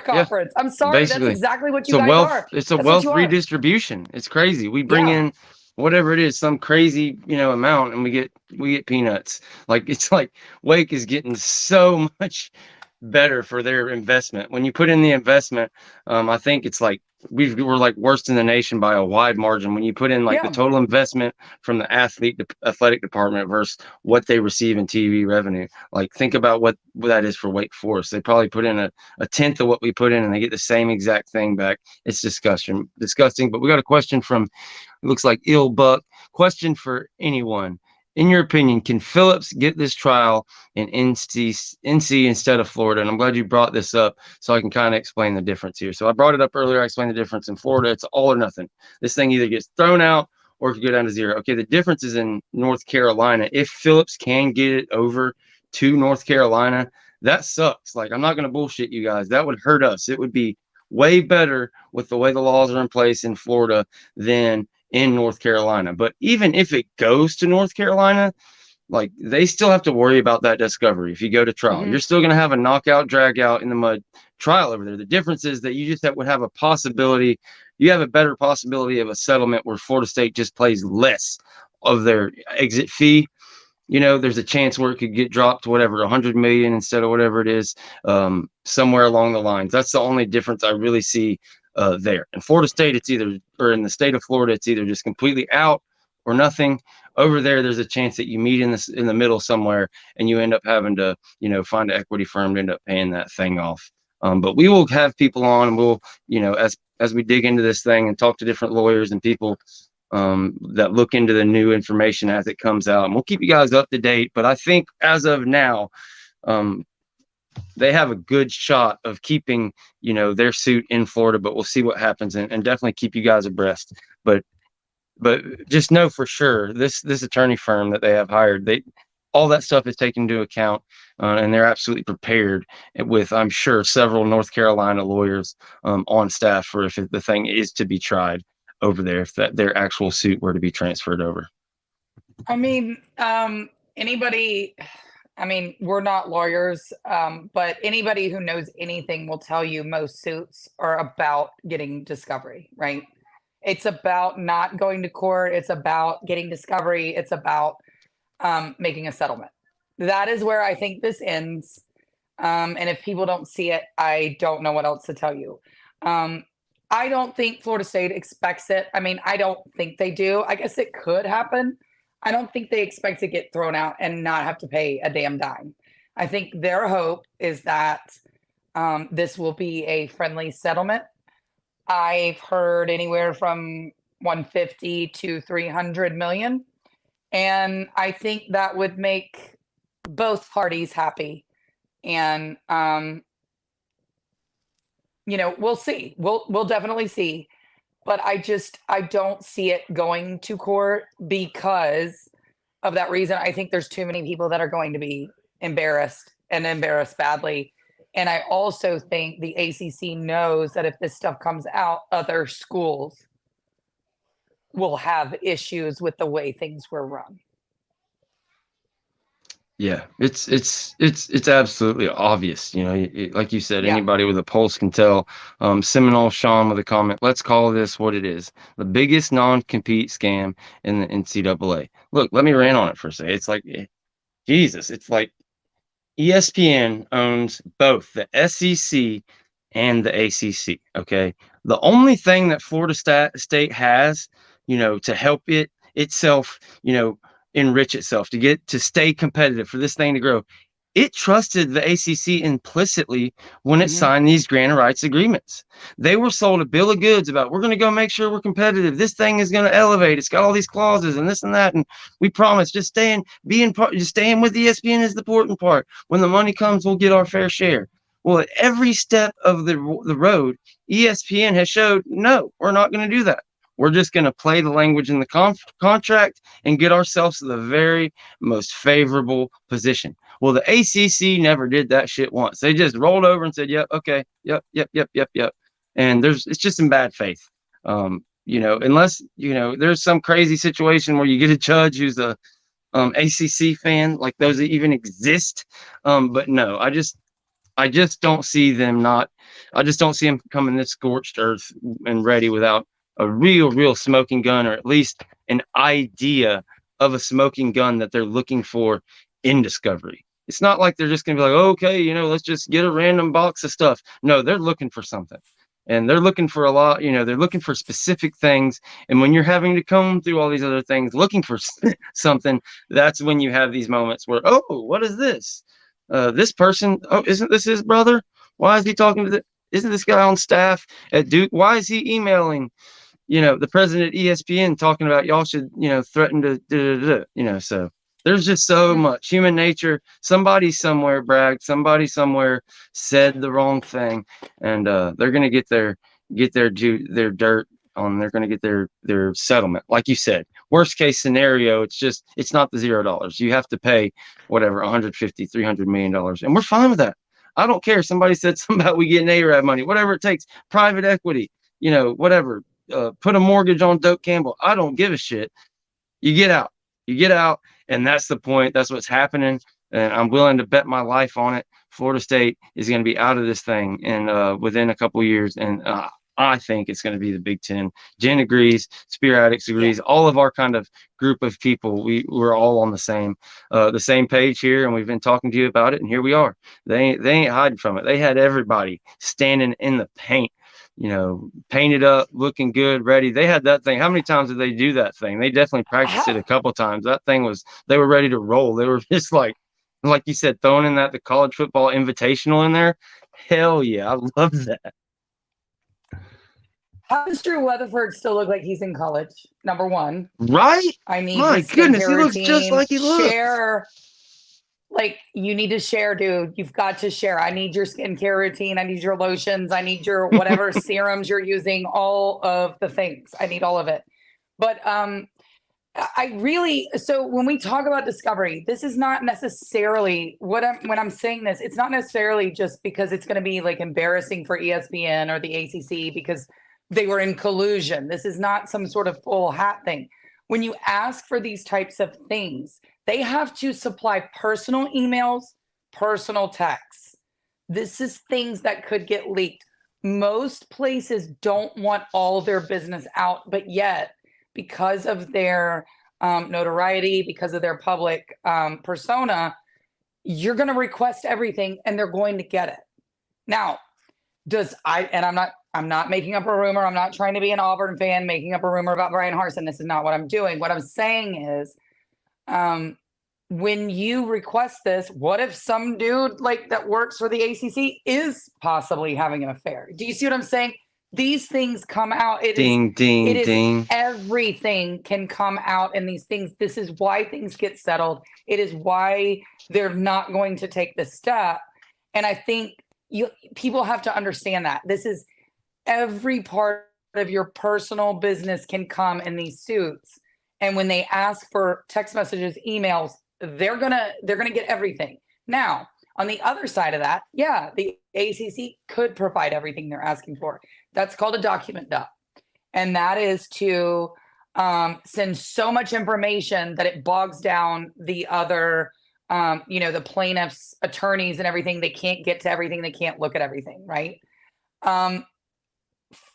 conference. I'm sorry, that's Basically, exactly what you guys are. it's a That's what wealth you are. redistribution. It's crazy. We bring Yeah. in whatever it is, some crazy, amount, and we get peanuts. Like, it's like Wake is getting so much better for their investment. When you put in the investment, I think it's like we're like worst in the nation by a wide margin. When you put in like the Yeah. total investment from the athletic department versus what they receive in TV revenue, like think about what that is for Wake Forest. They probably put in a tenth of what we put in, and they get the same exact thing back. It's disgusting. But we got a question from, it looks like Ill Buck. Question for anyone. In your opinion, can Phillips get this trial in NC instead of Florida? And I'm glad you brought this up so I can kind of explain the difference here. So I brought it up earlier. I explained the difference. In Florida, it's all or nothing. This thing either gets thrown out or it could go down to zero. Okay, the difference is in North Carolina. If Phillips can get it over to North Carolina, that sucks. Like, I'm not going to bullshit you guys. That would hurt us. It would be way better with the way the laws are in place in Florida than in North Carolina. But even if it goes to North Carolina, like, they still have to worry about that discovery. If you go to trial, Mhm. you're still going to have a knockout, drag out in the mud trial over there. The difference is that you just would have a possibility. You have a better possibility of a settlement where Florida State just plays less of their exit fee. There's a chance where it could get dropped to whatever, 100 million instead of whatever it is, somewhere along the lines. That's the only difference I really see there. In Florida State, or in the state of Florida, it's either just completely out or nothing. Over there's a chance that you meet in the middle somewhere, and you end up having to, find an equity firm to end up paying that thing off. But we will have people on, and we'll, as we dig into this thing and talk to different lawyers and people that look into the new information as it comes out. And we'll keep you guys up to date. But I think as of now, they have a good shot of keeping, their suit in Florida. But we'll see what happens, and definitely keep you guys abreast. But just know for sure, this attorney firm that they have hired, all that stuff is taken into account, and they're absolutely prepared with, I'm sure, several North Carolina lawyers on staff for if the thing is to be tried over there, if their actual suit were to be transferred over. I mean, anybody, I mean, we're not lawyers, but anybody who knows anything will tell you most suits are about getting discovery, right? It's about not going to court. It's about getting discovery. It's about making a settlement. That is where I think this ends. And if people don't see it, I don't know what else to tell you. I don't think Florida State expects it. I mean, I don't think they do. I guess it could happen. I don't think they expect to get thrown out and not have to pay a damn dime. I think their hope is that this will be a friendly settlement. I've heard anywhere from 150 to 300 million. And I think that would make both parties happy. And we'll see. We'll definitely see. But I don't see it going to court because of that reason. I think there's too many people that are going to be embarrassed and embarrassed badly. And I also think the ACC knows that if this stuff comes out, other schools will have issues with the way things were run. Yeah, it's absolutely obvious. Like you said, Yeah. anybody with a pulse can tell. Seminole Sean with a comment. Let's call this what it is: the biggest non-compete scam in the NCAA. Look, let me rant on it for a second. It's like, Jesus. It's like ESPN owns both the SEC and the ACC. Okay, the only thing that Florida State has, to help itself, enrich itself, to stay competitive, for this thing to grow, it trusted the ACC implicitly when it Mhm. signed these grant of rights agreements. They were sold a bill of goods about, we're going to go make sure we're competitive. This thing is going to elevate. It's got all these clauses and this and that. And we promise, just staying with ESPN is the important part. When the money comes, we'll get our fair share. Well, at every step of the road, ESPN has showed, no, we're not going to do that. We're just going to play the language in the contract and get ourselves to the very most favorable position. Well, the ACC never did that shit once. They just rolled over and said, "Yep, okay, yep, yep, yep, yep, yep." And it's just in bad faith. Unless there's some crazy situation where you get a judge who's a ACC fan, like those that even exist. But no, I just don't see them not. I just don't see them coming this scorched earth and ready without a real smoking gun, or at least an idea of a smoking gun that they're looking for in discovery. It's not like they're just going to be like, okay, let's just get a random box of stuff. No, they're looking for something. And they're looking for a lot, they're looking for specific things. And when you're having to comb through all these other things looking for something, that's when you have these moments where, oh, what is this? This person, oh, isn't this his brother? Why is he talking to isn't this guy on staff at Duke? Why is he emailing, the president at ESPN talking about y'all should, threaten to, so there's just so much human nature. Somebody somewhere bragged, somebody somewhere said the wrong thing, and they're going to get their dirt on. They're going to get their settlement. Like you said, worst case scenario, it's not the $0. You have to pay whatever, 150, $300 million. And we're fine with that. I don't care. Somebody said something about we getting ARAB money, whatever it takes, private equity, whatever, put a mortgage on Doak Campbell. I don't give a shit. You get out. And that's the point. That's what's happening. And I'm willing to bet my life on it. Florida State is going to be out of this thing and within a couple of years. And I think it's going to be the Big Ten. Jen agrees. Spear Addicts agrees. Yeah. All of our kind of group of people, we're all on the same page here, and we've been talking to you about it. And here we are. They ain't hiding from it. They had everybody standing in the paint, painted up, looking good, ready. They had that thing. How many times did they do that thing? They definitely practiced it a couple times. That thing they were ready to roll. They were just like you said, throwing in the college football invitational in there. Hell yeah, I love that. How does Drew Weatherford still look like he's in college? Number one. Right? I need my goodness, he looks routine. just like he looks. You need to share, dude. You've got to share. I need your skincare routine. I need your lotions. I need your whatever serums you're using, all of the things. I need all of it. But so when we talk about discovery, this is not necessarily when I'm saying this, it's not necessarily just because it's going to be like embarrassing for ESPN or the ACC because they were in collusion. This is not some sort of full hat thing. When you ask for these types of things, they have to supply personal emails, personal texts. This is things that could get leaked. Most places don't want all their business out, but yet, because of their notoriety, because of their public persona, you're going to request everything and they're going to get it. Now, I'm not making up a rumor. I'm not trying to be an Auburn fan making up a rumor about Brian Harsin. This is not what I'm doing. What I'm saying is, when you request this, what if some dude like that works for the ACC is possibly having an affair? Do you see what I'm saying? These things come out. Ding. Everything can come out in these things. This is why things get settled. It is why they're not going to take the step. And I think people have to understand that this is every part of your personal business can come in these suits. And when they ask for text messages, emails, they're gonna get everything. Now, on the other side of that, yeah, the ACC could provide everything they're asking for. That's called a document dump. And that is to send so much information that it bogs down the other, the plaintiff's attorneys and everything. They can't get to everything. They can't look at everything, right?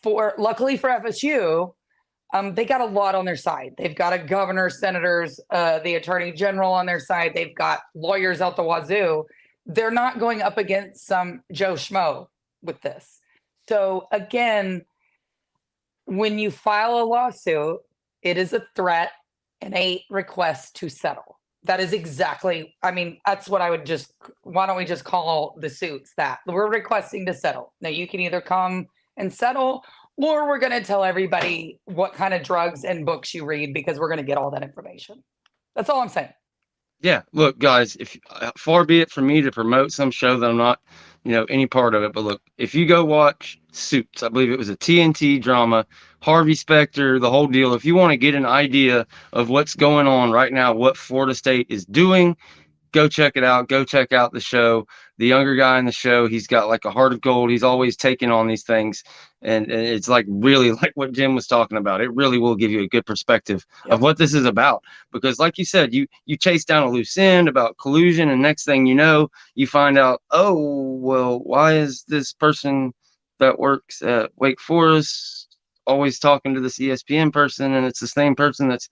Luckily for FSU, they got a lot on their side. They've got a governor, senators, the attorney general on their side. They've got lawyers out the wazoo. They're not going up against some Joe Schmo with this. So again, when you file a lawsuit, it is a threat and a request to settle. That is exactly, I mean, that's what I would why don't we just call the suits that? We're requesting to settle. Now you can either come and settle, or we're going to tell everybody what kind of drugs and books you read, because we're going to get all that information. That's all I'm saying. Yeah, look, guys, if far be it from me to promote some show that I'm not, any part of it. But look, if you go watch Suits, I believe it was a TNT drama, Harvey Specter, the whole deal. If you want to get an idea of what's going on right now, what Florida State is doing, go check it out. Go check out the show. The younger guy in the show, he's got like a heart of gold. He's always taking on these things. And it's like really like what Jim was talking about. It really will give you a good perspective of what this is about. Because like you said, you chase down a loose end about collusion, and next thing you know, you find out, oh, well, why is this person that works at Wake Forest always talking to this ESPN person, and it's the same person that's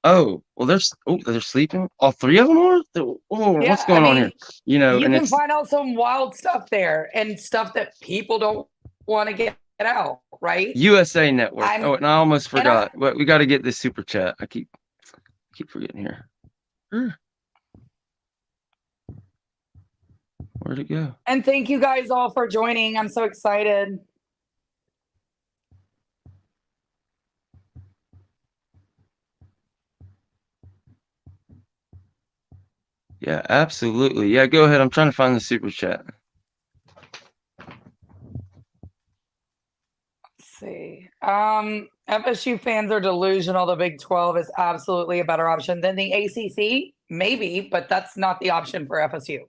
oh, well, they're sleeping. All three of them are. What's going on here? You And can find out some wild stuff there, and stuff that people don't want to get out, right? USA Network. And I almost forgot. We got to get this super chat. I keep forgetting here. Where'd it go? And thank you guys all for joining. I'm so excited. Yeah, absolutely. Yeah, go ahead. I'm trying to find the super chat. Let's see. FSU fans are delusional. The Big 12 is absolutely a better option than the ACC. Maybe, but that's not the option for FSU.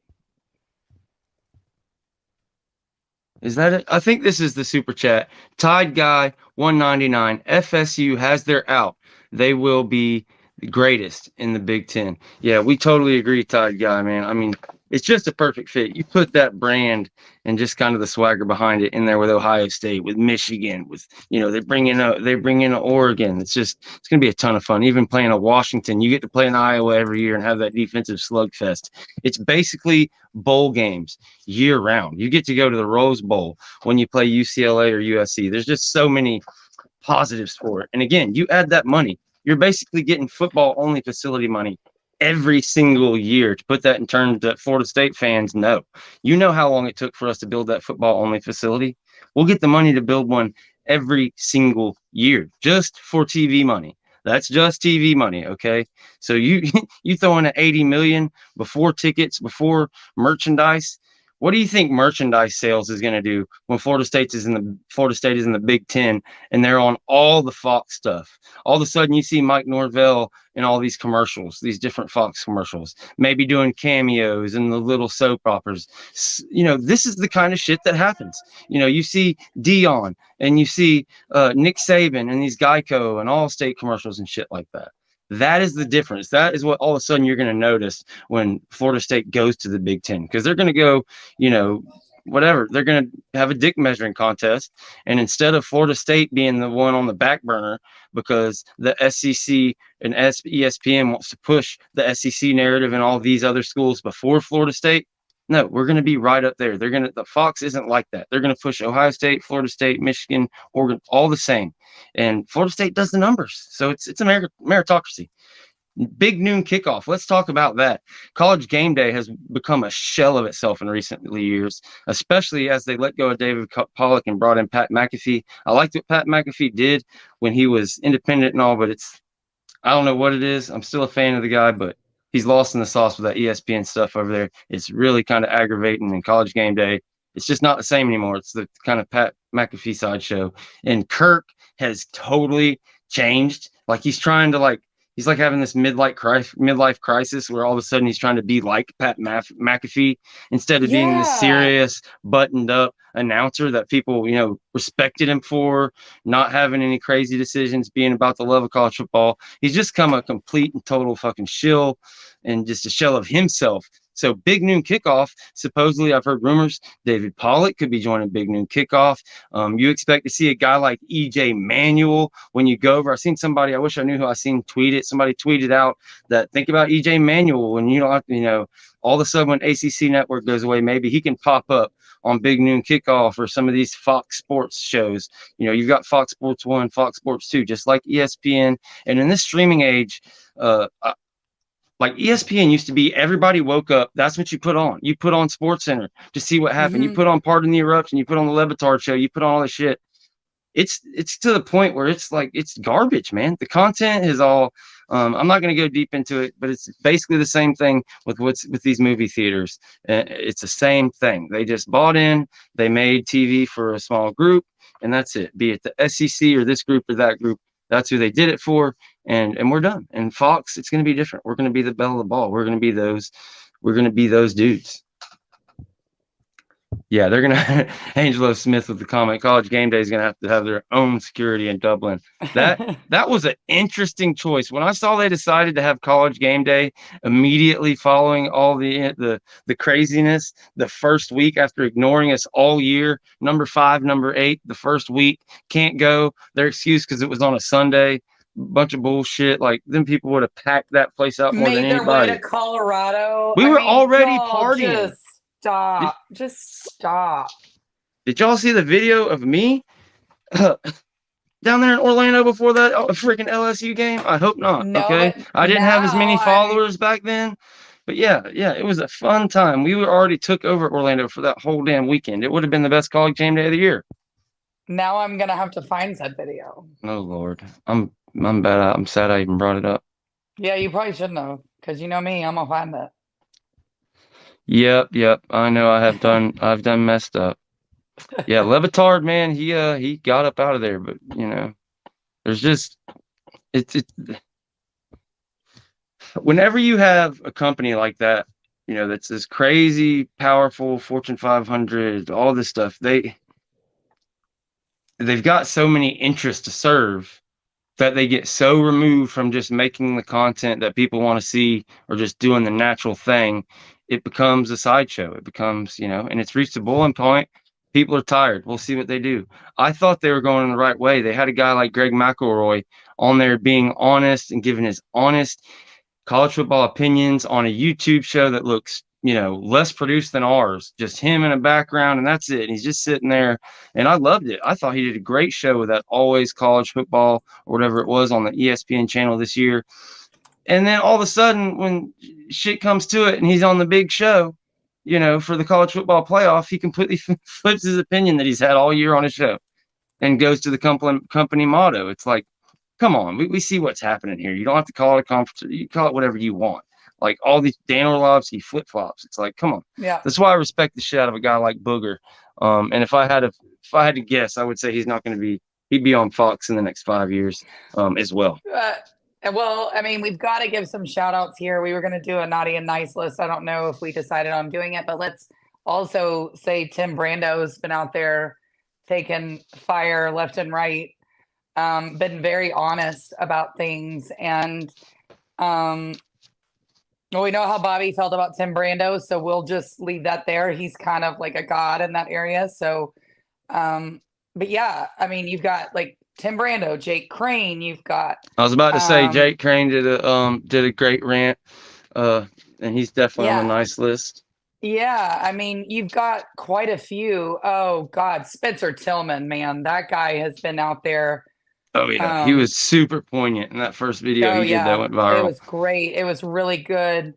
Is that it? I think this is the super chat. Tide Guy 199. FSU has their out. They will be the greatest in the Big 10. Yeah, we totally agree, Tide Guy, man. I mean, it's just a perfect fit. You put that brand and just kind of the swagger behind it in there with Ohio State, with Michigan, with they bring in Oregon. It's gonna be a ton of fun. Even playing at Washington, you get to play in Iowa every year and have that defensive slugfest. It's basically bowl games year round. You get to go to the Rose Bowl when you play UCLA or USC. There's just so many positives for it. And again, you add that money, you're basically getting football only facility money every single year. To put that in terms that Florida State fans know, how long it took for us to build that football only facility. We'll get the money to build one every single year just for TV money. That's just TV money. Okay. So you throw in an 80 million before tickets, before merchandise. What do you think merchandise sales is going to do when Florida State is in the Big 10 and they're on all the Fox stuff? All of a sudden you see Mike Norvell in all these commercials, these different Fox commercials, maybe doing cameos and the little soap operas. This is the kind of shit that happens. You see Dion and you see Nick Saban and these Geico and Allstate commercials and shit like that. That is the difference. That is what all of a sudden you're going to notice when Florida State goes to the Big 10, because they're going to go, whatever. They're going to have a dick measuring contest. And instead of Florida State being the one on the back burner because the SEC and ESPN wants to push the SEC narrative and all these other schools before Florida State, no, we're going to be right up there. The Fox isn't like that. They're going to push Ohio State, Florida State, Michigan, Oregon, all the same. And Florida State does the numbers. So it's a meritocracy. Big noon kickoff. Let's talk about that. College Game Day has become a shell of itself in recent years, especially as they let go of David Pollock and brought in Pat McAfee. I liked what Pat McAfee did when he was independent and all, but I don't know what it is. I'm still a fan of the guy, but he's lost in the sauce with that ESPN stuff over there. It's really kind of aggravating in College Game Day. It's just not the same anymore. It's the kind of Pat McAfee sideshow. And Kirk has totally changed. Like he's trying to he's like having this midlife crisis where all of a sudden he's trying to be like Pat McAfee instead of being this serious, buttoned up announcer that people, respected him for, not having any crazy decisions, being about the love of college football. He's just come a complete and total fucking shill and just a shell of himself. So Big Noon Kickoff, supposedly I've heard rumors David Pollock could be joining Big Noon Kickoff. You expect to see a guy like EJ Manuel when you go over. I've seen somebody, I wish I knew who I seen tweet it. Somebody tweeted out that think about EJ Manuel when you don't have to, all of a sudden when ACC Network goes away, maybe he can pop up on Big Noon Kickoff or some of these Fox Sports shows. You've got Fox Sports 1, Fox Sports 2, just like ESPN. And in this streaming age, Like ESPN used to be, everybody woke up. That's what you put on. You put on Sports Center to see what happened. You Hmm. put on Pardon the Eruption. You put on the Levitard show. You put on all this shit. It's to the point where it's like it's garbage, man. The content is all. I'm not going to go deep into it, but it's basically the same thing with what's with these movie theaters. It's the same thing. They just bought in. They made TV for a small group, and that's it. Be it the SEC or this group or that group. That's who they did it for, and we're done. And Fox, it's going to be different. We're going to be the belle of the ball. We're going to be those. We're going to be those dudes. Yeah, they're gonna Angelo Smith with the comment. College Game Day is gonna have their own security in Dublin. That was an interesting choice. When I saw they decided to have College Game Day immediately following all the craziness, the first week after ignoring us all year, number 5, number 8, the first week can't go. Their excuse because it was on a Sunday. Bunch of bullshit. Like then people would have packed that place out more than Made their way anybody. to Colorado. We I were mean, already y'all partying. just stop. Just stop. Did y'all see the video of me down there in Orlando before that freaking LSU game? I hope not. No, Okay, but I didn't have as many now followers back then, but yeah, it was a fun time. We already took over Orlando for that whole damn weekend. It would have been the best college game day of the year. I'm gonna have to find that video. Oh Lord, I'm bad. I'm sad I even brought it up. Yeah, you probably shouldn't have, because you know me, I'm gonna find it. Yep. I know I've done messed up. Yeah, Levitard, man, he got up out of there, but there's just it's whenever you have a company like that, that's this crazy, powerful Fortune 500, all this stuff, they've got so many interests to serve that they get so removed from just making the content that people want to see or just doing the natural thing. It becomes a sideshow. It becomes, and it's reached a boiling point. People are tired. We'll see what they do. I thought they were going in the right way. They had a guy like Greg McElroy on there being honest and giving his honest college football opinions on a YouTube show that looks, less produced than ours. Just him in a background, and that's it. And he's just sitting there, and I loved it. I thought he did a great show with that Always College Football or whatever it was on the ESPN channel this year. And then all of a sudden, when shit comes to it, and he's on the big show, for the college football playoff, he completely flips his opinion that he's had all year on his show, and goes to the company motto. It's like, come on, we see what's happening here. You don't have to call it a conference. You call it whatever you want. Like all these Dan Orlovsky flip flops. It's like, come on. Yeah. That's why I respect the shit out of a guy like Booger. And if I had to guess, I would say he's not going to be. He'd be on Fox in the next 5 years, as well. Well, I mean, we've got to give some shout outs here. We were going to do a naughty and nice list. I don't know if we decided on doing it, but let's also say Tim Brando's been out there taking fire left and right, been very honest about things. And well, we know how Bobby felt about Tim Brando, so we'll just leave that there. He's kind of like a god in that area. So, but yeah, I mean, you've got like Tim Brando, Jake Crane. You've got. I was about to say Jake Crane did a great rant, and he's definitely on the nice list. Yeah, I mean, you've got quite a few. Oh God, Spencer Tillman, man, that guy has been out there. Oh yeah, he was super poignant in that first video he did that went viral. It was great. It was really good.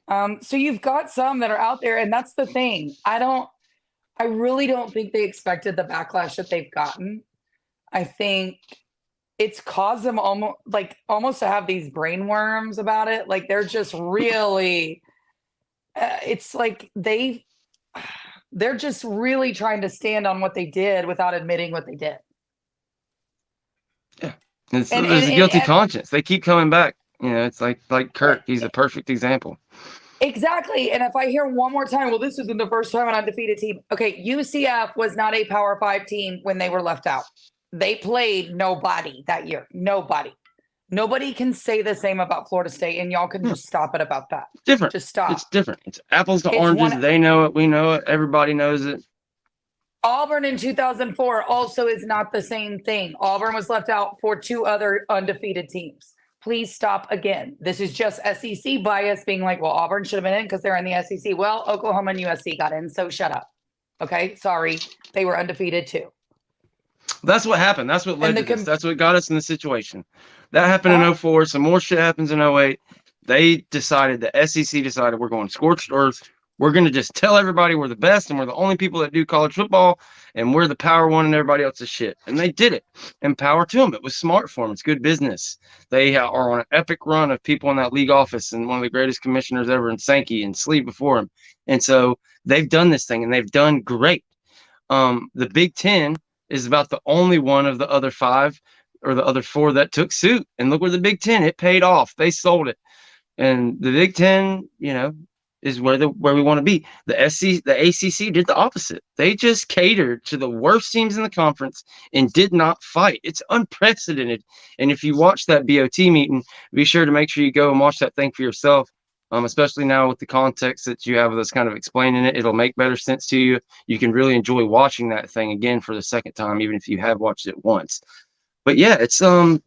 So you've got some that are out there, and that's the thing. I really don't think they expected the backlash that they've gotten. I think it's caused them almost to have these brain worms about it. Like they're just really, it's like they're just really trying to stand on what they did without admitting what they did. Yeah, there's a guilty conscience. They keep coming back. It's like Kirk. He's a perfect example. Exactly. And if I hear one more time, well, this isn't the first time an undefeated team. Okay, UCF was not a Power 5 team when they were left out. They played nobody that year. Nobody can say the same about Florida State, and y'all can just stop it about that. Different. Just stop. It's different. It's apples to oranges. They know it. We know it. Everybody knows it. Auburn in 2004 also is not the same thing. Auburn was left out for 2 other undefeated teams. Please stop again. This is just SEC bias being like, well, Auburn should have been in because they're in the SEC. Well, Oklahoma and USC got in, so shut up. Okay, sorry. They were undefeated too. That's what happened. That's what led to this. That's what got us in the situation. That happened in 04. Some more shit happens in 08. They decided, the SEC decided, we're going scorched earth. We're going to just tell everybody we're the best and we're the only people that do college football and we're the power one and everybody else is shit. And they did it. And power to them. It was smart for them. It's good business. They are on an epic run of people in that league office and one of the greatest commissioners ever in Sankey and Sleeve before him. And so they've done this thing and they've done great. The Big Ten is about the only one of the other 5 or the other 4 that took suit. And look where the Big Ten, it paid off. They sold it. And the Big Ten, is where we want to be. The ACC did the opposite. They just catered to the worst teams in the conference and did not fight. It's unprecedented. And if you watch that BOT meeting, be sure to make sure you go and watch that thing for yourself. Especially now with the context that you have with us kind of explaining it, it'll make better sense to you. You can really enjoy watching that thing again for the second time, even if you have watched it once. But yeah, it's a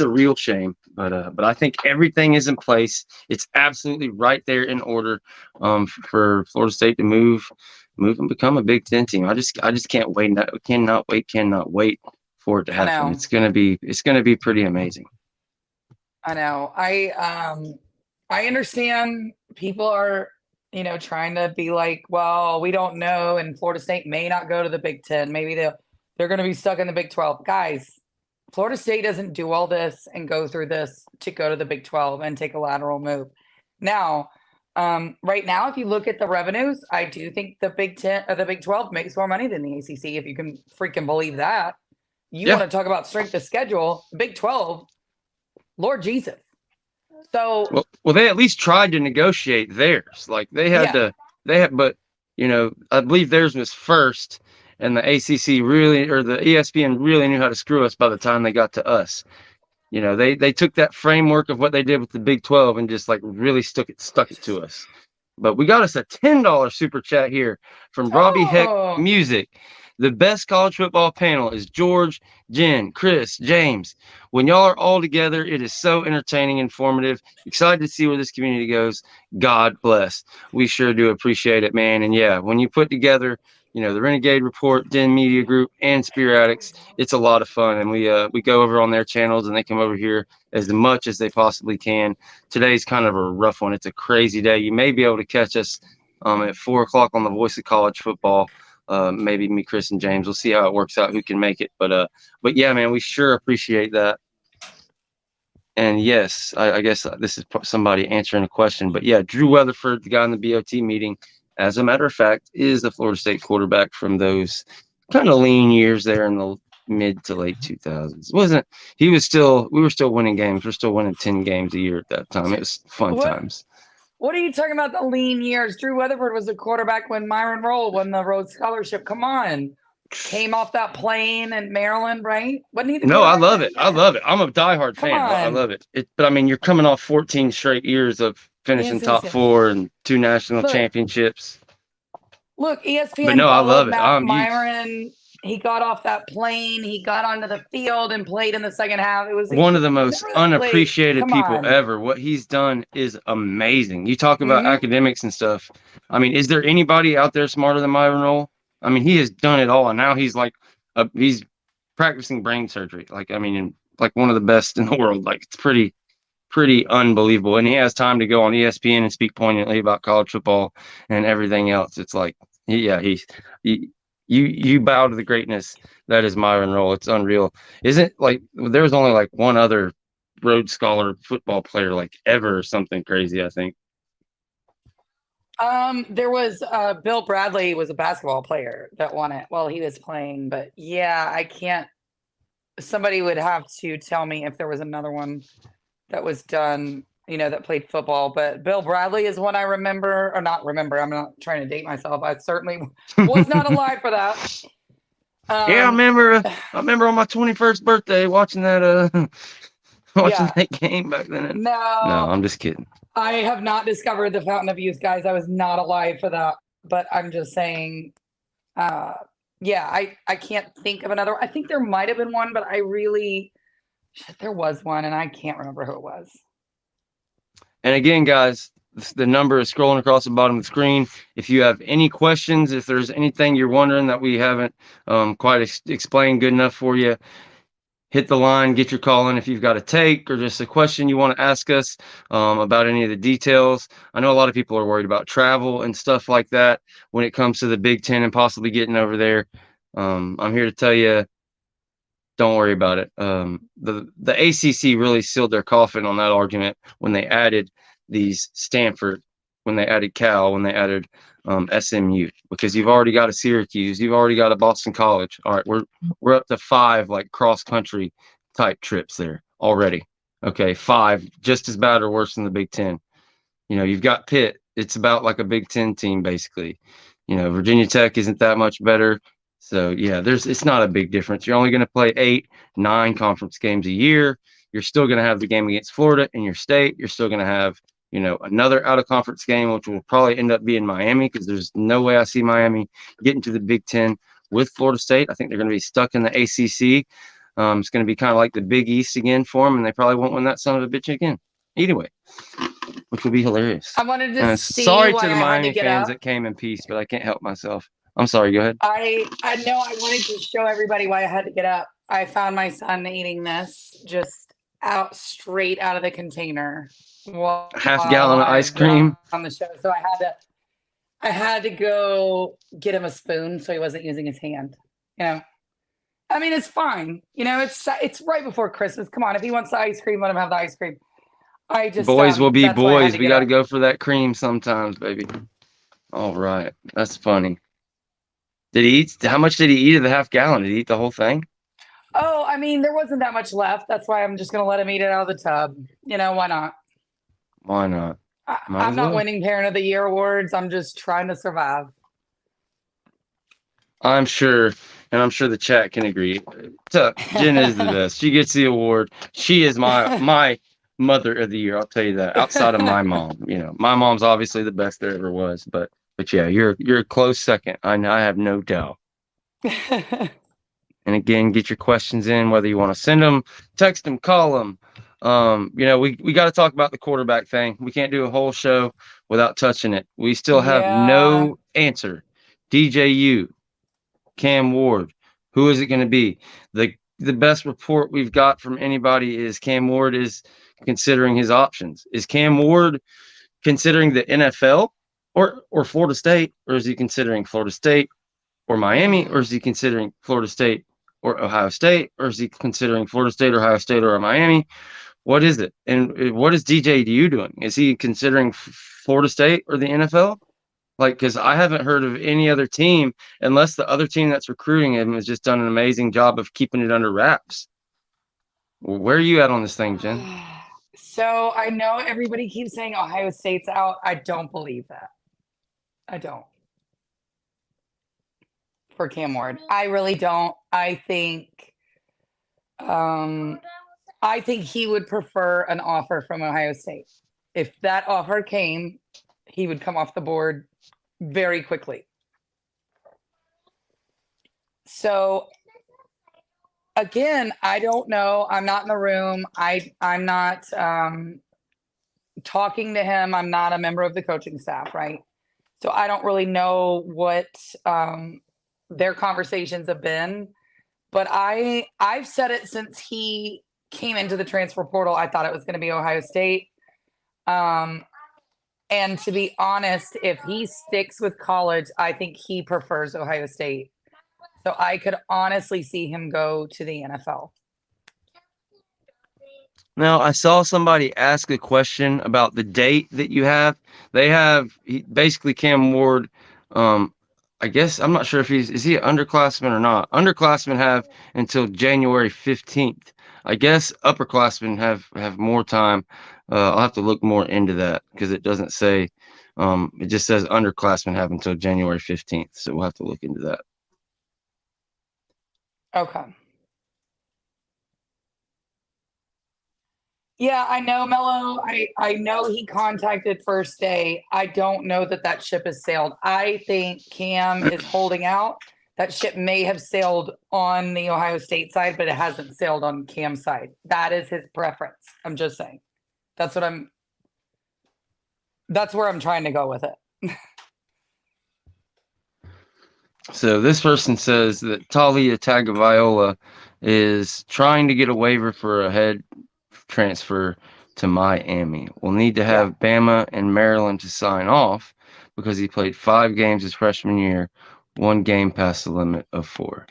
real shame, but I think everything is in place. It's absolutely right there in order for Florida State to move and become a Big Ten team. I just can't wait. Cannot wait for it to happen. It's gonna be pretty amazing. I know. I understand people are trying to be like, well, we don't know, and Florida State may not go to the Big Ten. Maybe they're going to be stuck in the Big 12. Guys, Florida State doesn't do all this and go through this to go to the Big 12 and take a lateral move. Now, right now, if you look at the revenues, I do think the Big 10 or the Big 12 makes more money than the ACC, if you can freaking believe that. You want to talk about strength of schedule, Big 12, Lord Jesus. So well, they at least tried to negotiate theirs. Like they had, but I believe theirs was first. And the ACC really, or the ESPN really knew how to screw us by the time they got to us. They took that framework of what they did with the Big 12 and just like really stuck it to us. But we got us a $10 super chat here from Robbie Heck Music. The best college football panel is George, Jen, Chris, James. When y'all are all together, it is so entertaining, informative. Excited to see where this community goes. God bless. We sure do appreciate it, man. And yeah, when you put together the Renegade Report, Den Media Group, and Spear Addicts, it's a lot of fun. And we go over on their channels and they come over here as much as they possibly can. Today's kind of a rough one. It's a crazy day. You may be able to catch us at 4 o'clock on the Voice of College Football. Maybe me, Chris, and James. We'll see how it works out, who can make it. But yeah, man, we sure appreciate that. And yes, I guess this is somebody answering a question. But yeah, Drew Weatherford, the guy in the BOT meeting, as a matter of fact, is the Florida State quarterback from those kind of lean years there in the mid to late 2000s. We were still winning games. We're still winning 10 games a year at that time. It was fun times. What are you talking about, the lean years? Drew Weatherford was a quarterback when Myron Rolle won the Rhodes Scholarship. Come on. Came off that plane in Maryland, right? Wasn't he the No, I love it. I love it. I'm a diehard fan. I love it. But I mean, you're coming off 14 straight years of finishing top 4 and 2 national championships. Look, ESPN. But no, I love it. Myron, he got off that plane. He got onto the field and played in the second half. It was one of the most unappreciated people ever. What he's done is amazing. You talk about academics and stuff. I mean, is there anybody out there smarter than Myron Rolle? I mean, he has done it all, and now he's like, he's practicing brain surgery. Like, I mean, like one of the best in the world. Like, it's pretty unbelievable. And he has time to go on ESPN and speak poignantly about college football and everything else. It's like, you bow to the greatness that is Myron Rolle. It's unreal. Isn't like there's only like one other Rhodes Scholar football player like ever or something crazy, I think. There was Bill Bradley was a basketball player that won it while he was playing, but yeah, I can't. Somebody would have to tell me if there was another one that was done, that played football. But Bill Bradley is one I remember, or not remember. I'm not trying to date myself. I certainly was not alive for that. Yeah, I remember on my 21st birthday watching that that game back then. No, I'm just kidding. I have not discovered the Fountain of Youth, guys. I was not alive for that. But I'm just saying, I can't think of another. I think there might have been one, but there was one, and I can't remember who it was. And again, guys, the number is scrolling across the bottom of the screen. If you have any questions, if there's anything you're wondering that we haven't quite explained good enough for you, hit the line, get your call in if you've got a take or just a question you want to ask us about any of the details. I know a lot of people are worried about travel and stuff like that when it comes to the Big Ten and possibly getting over there. I'm here to tell you, don't worry about it. The ACC really sealed their coffin on that argument when they added these Stanford, when they added Cal, when they added SMU, because you've already got a Syracuse, you've already got a Boston College. All right, we're up to 5 like cross country type trips there already. Okay, 5, just as bad or worse than the Big Ten. You've got Pitt. It's about like a Big Ten team basically. Virginia Tech isn't that much better. So yeah, it's not a big difference. You're only going to play 8, 9 conference games a year. You're still going to have the game against Florida in your state. You're still going to have, another out of conference game, which will probably end up being Miami, because there's no way I see Miami getting to the Big Ten with Florida State. I think they're going to be stuck in the ACC. It's going to be kind of like the Big East again for them, and they probably won't win that son of a bitch again. Anyway, which would be hilarious. I wanted to see sorry why to the I had to Miami get fans up. that came in peace, but I can't help myself. I'm sorry. Go ahead. I know I wanted to show everybody why I had to get up. I found my son eating this just straight out of the container. Half gallon of ice cream on the show, so I had to go get him a spoon so he wasn't using his hand. I mean, it's fine. It's right before Christmas. Come on, if he wants the ice cream, let him have the ice cream. Boys will be boys. We got to up. go for that cream sometimes, baby. All right, that's funny. Did he eat? How much did he eat of the half gallon? Did he eat the whole thing? Oh, I mean, there wasn't that much left. That's why I'm just gonna let him eat it out of the tub. Why not? Why not? I'm not winning Parent of the Year awards. I'm just trying to survive. I'm sure, and I'm sure the chat can agree. Jen is the best. She gets the award. She is my mother of the year. I'll tell you that. Outside of my mom, my mom's obviously the best there ever was. But yeah, you're a close second. I have no doubt. And again, get your questions in, whether you want to send them, text them, call them. We got to talk about the quarterback thing. We can't do a whole show without touching it. We still have no answer. DJU, Cam Ward, who is it going to be? The best report we've got from anybody is Cam Ward is considering his options. Is Cam Ward considering the NFL or Florida State, or is he considering Florida State or Miami, or is he considering Florida State or Ohio State, or is he considering Florida State, Ohio State, or Miami? What is it? And what is DJU doing? Is he considering Florida State or the NFL? Because I haven't heard of any other team, unless the other team that's recruiting him has just done an amazing job of keeping it under wraps. Where are you at on this thing, Jen? So I know everybody keeps saying Ohio State's out. I don't believe that. I don't. For Cam Ward, I really don't. I think he would prefer an offer from Ohio State. If that offer came, he would come off the board very quickly. So again, I don't know. I'm not in the room. I'm not talking to him. I'm not a member of the coaching staff, right? So I don't really know what their conversations have been. But I've said it since he came into the transfer portal. I thought it was going to be Ohio State. And to be honest, if he sticks with college, I think he prefers Ohio State. So I could honestly see him go to the NFL. Now, I saw somebody ask a question about the date that you have. They have basically Cam Ward. I guess I'm not sure if is he an underclassman or not. Underclassmen have until January 15th. I guess upperclassmen have more time. I'll have to look more into that because it doesn't say. It just says underclassmen have until January 15th. So we'll have to look into that. Okay. Yeah, I know, Mello. I know he contacted First Day. I don't know that ship has sailed. I think Cam is holding out. That ship may have sailed on the Ohio State side, but it hasn't sailed on Cam's side. That is his preference. I'm just saying. That's where I'm trying to go with it. So this person says that Talia Tagovailoa is trying to get a waiver for a head transfer to Miami. We'll need to Yeah. have Bama and Maryland to sign off because he played 5 games his freshman year, 1 game past the limit of 4.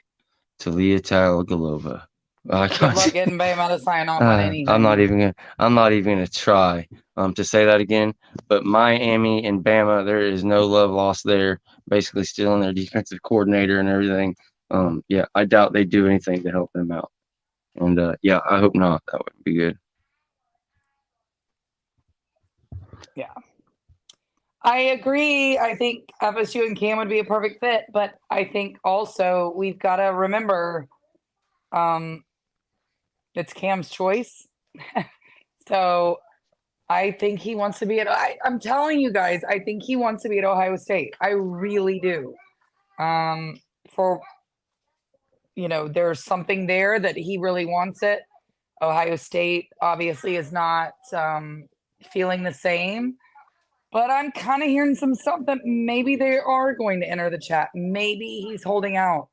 Talia Tagovailoa. I Good can't luck see. getting Bama to sign off on I'm not anything. even gonna. I'm not even gonna try to say that again. But Miami and Bama, there is no love lost there. Basically, stealing their defensive coordinator and everything. Yeah, I doubt they do anything to help them out. And yeah, I hope not. That would be good. Yeah. I agree. I think FSU and Cam would be a perfect fit, but I think also we've got to remember it's Cam's choice. So I think he wants to be I'm telling you guys, I think he wants to be at Ohio State. I really do. For there's something there that he really wants it. Ohio State obviously is not feeling the same, but I'm kind of hearing some stuff that maybe they are going to enter the chat. Maybe he's holding out.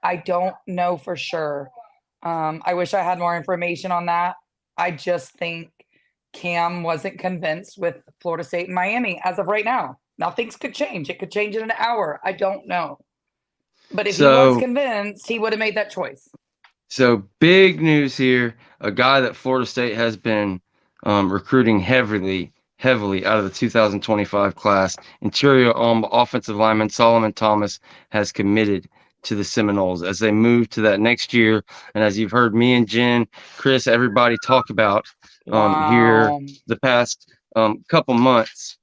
I don't know for sure. I wish I had more information on that. I just think Cam wasn't convinced with Florida State and Miami as of right now. Now things could change. It could change in an hour. I don't know. But if he was So, convinced, he would have made that choice. so big news here. A guy that Florida State has been recruiting heavily out of the 2025 class. Interior offensive lineman Solomon Thomas has committed to the Seminoles as they move to that next year. And as you've heard me and Jen, Chris, everybody talk about here Wow. the past couple months,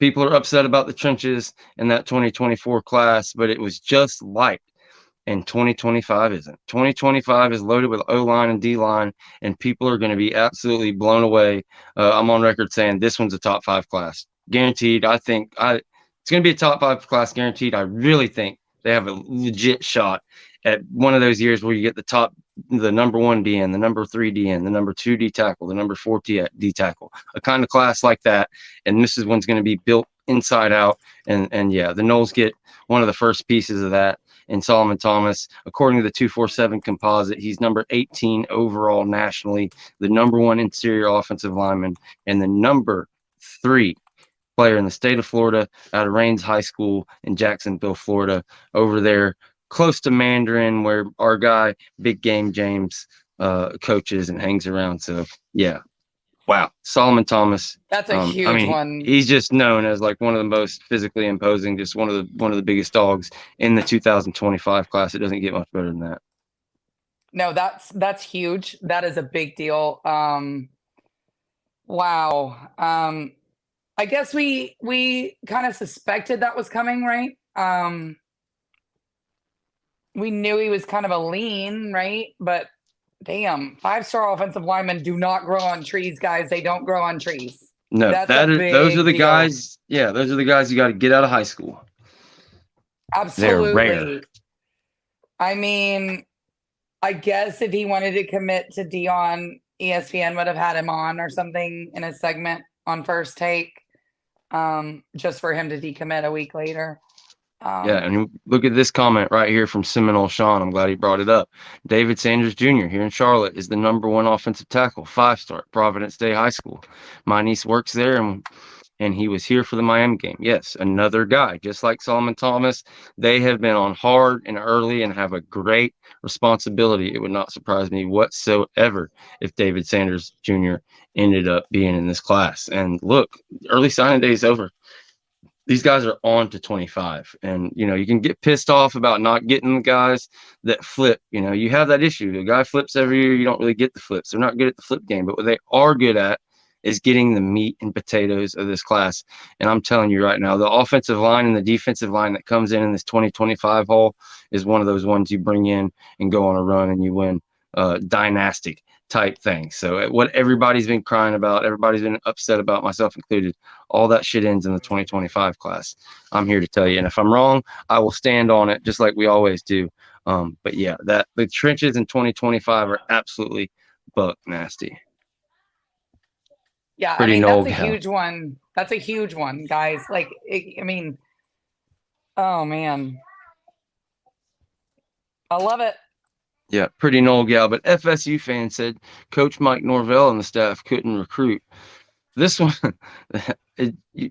people are upset about the trenches in that 2024 class, but it was just light. And 2025 isn't. 2025 is loaded with O line and D line, and people are going to be absolutely blown away. I'm on record saying this one's a top 5 class, guaranteed. I think it's going to be a top 5 class, guaranteed. I really think they have a legit shot at one of those years where you get the number 1 DN, the number 3 DN, the number 2 D tackle, the number 4 D tackle, a kind of class like that. And this is one's going to be built inside out. And yeah, the Noles get one of the first pieces of that in Solomon Thomas. According to the 247 composite, he's number 18 overall nationally, the number 1 interior offensive lineman, and the number 3 player in the state of Florida out of Raines High School in Jacksonville, Florida, over there close to Mandarin, where our guy, Big Game James, coaches and hangs around. So, yeah. Wow, Solomon Thomas. That's a I huge mean, one. he's just known as like one of the most physically imposing, just one of the biggest dogs in the 2025 class. It doesn't get much better than that. No, that's huge. That is a big deal. Wow. I guess we kind of suspected that was coming, right? We knew he was kind of a lean, right? But damn, 5-star offensive linemen do not grow on trees, guys. They don't grow on trees. No, That's a those are big the deal. guys. Yeah, those are the guys you got to get out of high school. They're rare. Absolutely. I mean, I guess if he wanted to commit to Dion, ESPN would have had him on or something in a segment on First Take, just for him to decommit a week later. Yeah, and look at this comment right here from Seminole Sean. I'm glad he brought it up. David Sanders Jr. here in Charlotte is the number 1 offensive tackle, 5-star, Providence Day High School. My niece works there, and he was here for the Miami game. Yes, another guy, just like Solomon Thomas. They have been on hard and early and have a great responsibility. It would not surprise me whatsoever if David Sanders Jr. ended up being in this class. And look, early signing day is over. These guys are on to 25, and you can get pissed off about not getting the guys that flip. You have that issue. The guy flips every year, you don't really get the flips. They're not good at the flip game, but what they are good at is getting the meat and potatoes of this class. And I'm telling you right now, the offensive line and the defensive line that comes in this 2025 haul is one of those ones you bring in and go on a run and you win dynastic type thing. So what everybody's been crying about, everybody's been upset about, myself included, all that shit ends in the 2025 class. I'm here to tell you. And if I'm wrong, I will stand on it just like we always do. But yeah, the trenches in 2025 are absolutely buck nasty. Yeah, I Pretty mean, null that's a gal. huge one. That's a huge one, guys. Like, I mean, oh man. I love it. Yeah, pretty null gal. But FSU fan said Coach Mike Norvell and the staff couldn't recruit. This one, you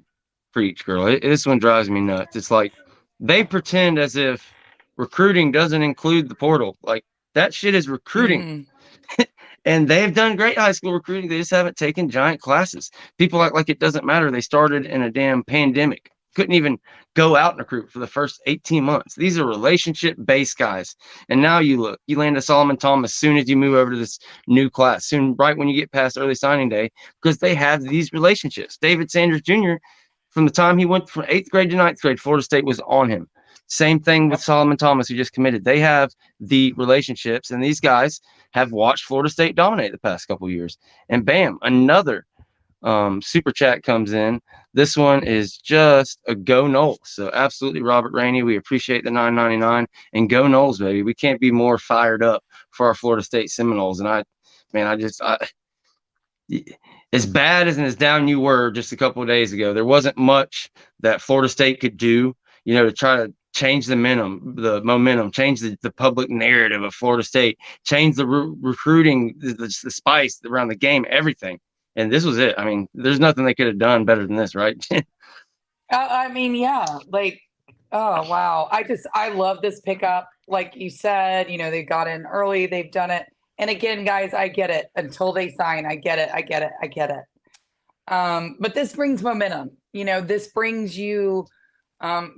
preach, girl. This one drives me nuts. It's like they pretend as if recruiting doesn't include the portal. Like that shit is recruiting. Hmm. And they've done great high school recruiting. They just haven't taken giant classes. People act like it doesn't matter. They started in a damn pandemic. Couldn't even go out and recruit for the first 18 months. These are relationship based guys. And now you look, you land a Solomon Thomas as soon as you move over to this new class, soon, right when you get past early signing day, because they have these relationships. David Sanders Jr., from the time he went from 8th grade to 9th grade, Florida State was on him. Same thing with Yep. Solomon Thomas, who just committed. They have the relationships, and these guys have watched Florida State dominate the past couple of years. And bam, another super chat comes in. This one is just a go Knowles. So absolutely, Robert Rainey, we appreciate the $9.99 and go Knowles, baby. We can't be more fired up for our Florida State Seminoles. And as bad as and as down you were just a couple of days ago, there wasn't much that Florida State could do, to try to change the momentum, change the public narrative of Florida State, change the recruiting, the spice around the game, everything. And this was it. I mean, there's nothing they could have done better than this, right? I mean, yeah, like, oh, wow. I love this pickup. Like you said, they got in early, they've done it. And again, guys, I get it until they sign. I get it. I get it. I get it. But this brings momentum. This brings you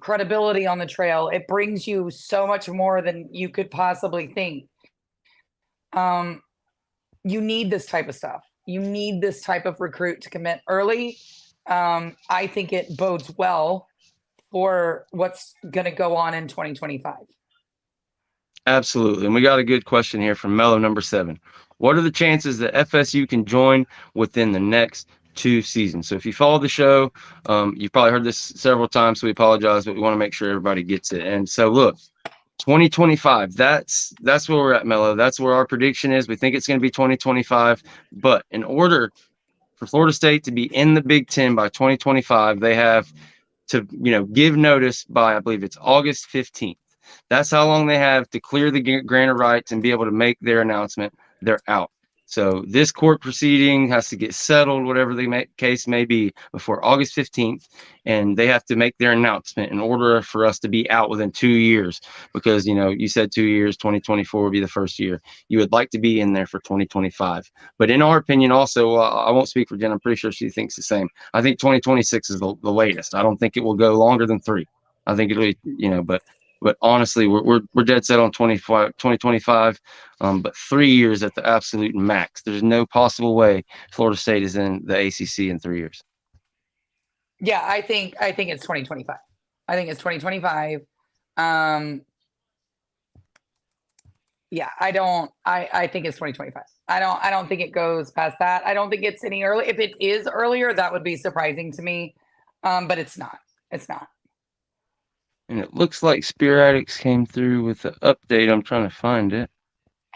credibility on the trail. It brings you so much more than you could possibly think. You need this type of stuff. You need this type of recruit to commit early. I think it bodes well for what's going to go on in 2025. Absolutely. And we got a good question here from Mellow number 7. What are the chances that FSU can join within the next 2 seasons? So if you follow the show, you've probably heard this several times, so we apologize, but we want to make sure everybody gets it. And so look, 2025, that's where we're at, Mellow. That's where our prediction is. We think it's going to be 2025. But in order for Florida State to be in the Big Ten by 2025, they have to, give notice by, I believe it's August 15th. That's how long they have to clear the grant of rights and be able to make their announcement. They're out. So this court proceeding has to get settled, whatever the case may be, before August 15th, and they have to make their announcement in order for us to be out within 2 years. Because you said 2 years, 2024 will be the first year. You would like to be in there for 2025, but in our opinion, also, I won't speak for Jen. I'm pretty sure she thinks the same. I think 2026 is the latest. I don't think it will go longer than 3. I think it'll be, but honestly, we're dead set on 2025, but 3 years at the absolute max. There's no possible way Florida State is in the ACC in 3 years. Yeah, I think it's 2025. I think it's 2025. Yeah, I think it's 2025. I don't think it goes past that. I don't think it's any early. If it is earlier, that would be surprising to me. But it's not. It's not. And it looks like Spear Addicts came through with the update. I'm trying to find it.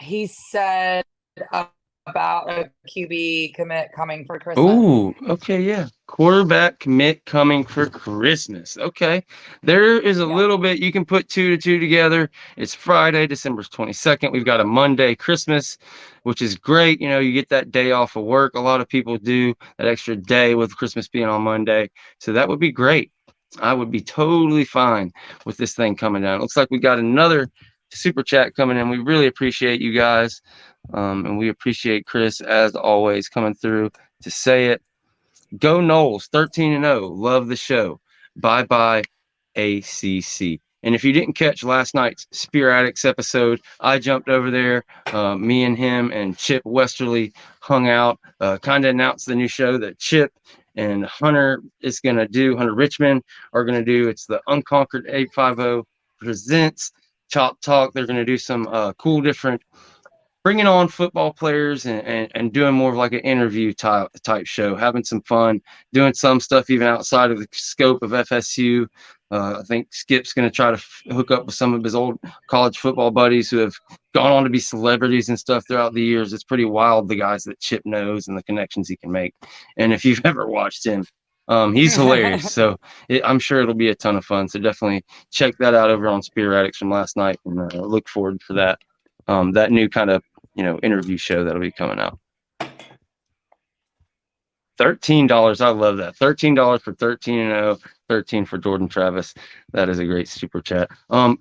He said about a QB commit coming for Christmas. Oh, okay, yeah. Quarterback commit coming for Christmas. Okay. There is a little bit. You can put 2 to 2 together. It's Friday, December 22nd. We've got a Monday, Christmas, which is great. You get that day off of work. A lot of people do that extra day with Christmas being on Monday. So that would be great. I would be totally fine with this thing coming down. It looks like we got another super chat coming in. We really appreciate you guys. And we appreciate Chris, as always, coming through to say it. Go Knowles, 13-0. Love the show. Bye-bye, ACC. And if you didn't catch last night's Spear Addicts episode, I jumped over there. Me and him and Chip Westerly hung out, kind of announced the new show that Chip and Hunter Richmond are going to do. It's the Unconquered 850 presents Chop Talk. They're going to do some cool different, bringing on football players and doing more of like an interview type show, having some fun, doing some stuff even outside of the scope of FSU. I think Skip's going to try to hook up with some of his old college football buddies who have gone on to be celebrities and stuff throughout the years. It's pretty wild, the guys that Chip knows and the connections he can make. And if you've ever watched him, he's hilarious. So I'm sure it'll be a ton of fun. So definitely check that out over on Spear Addicts from last night, and look forward to that. that new kind of, interview show that'll be coming out. $13. I love that. $13 for 13-0, 13 for Jordan Travis. That is a great super chat.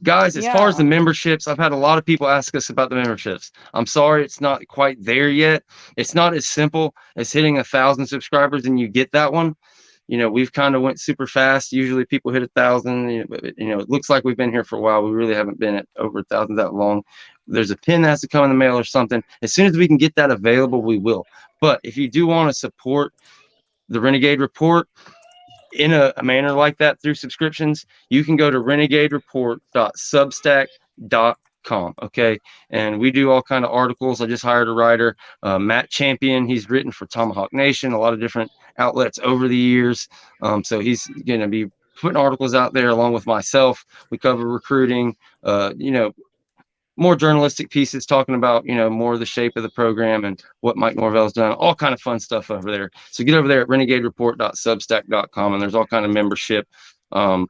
Guys, as far as the memberships, I've had a lot of people ask us about the memberships. I'm sorry it's not quite there yet. It's not as simple as hitting 1,000 subscribers and you get that one. We've kind of went super fast. Usually people hit 1,000, but it looks like we've been here for a while. We really haven't been at over 1,000 that long. There's a pin that has to come in the mail or something. As soon as we can get that available, we will. But if you do want to support the Renegade Report in a manner like that through subscriptions, you can go to renegadereport.substack.com. Okay. And we do all kind of articles. I just hired a writer, Matt Champion. He's written for Tomahawk Nation, a lot of different outlets over the years. So he's going to be putting articles out there along with myself. We cover recruiting, more journalistic pieces talking about, more of the shape of the program and what Mike Norvell's done, all kind of fun stuff over there. So get over there at renegadereport.substack.com, and there's all kind of membership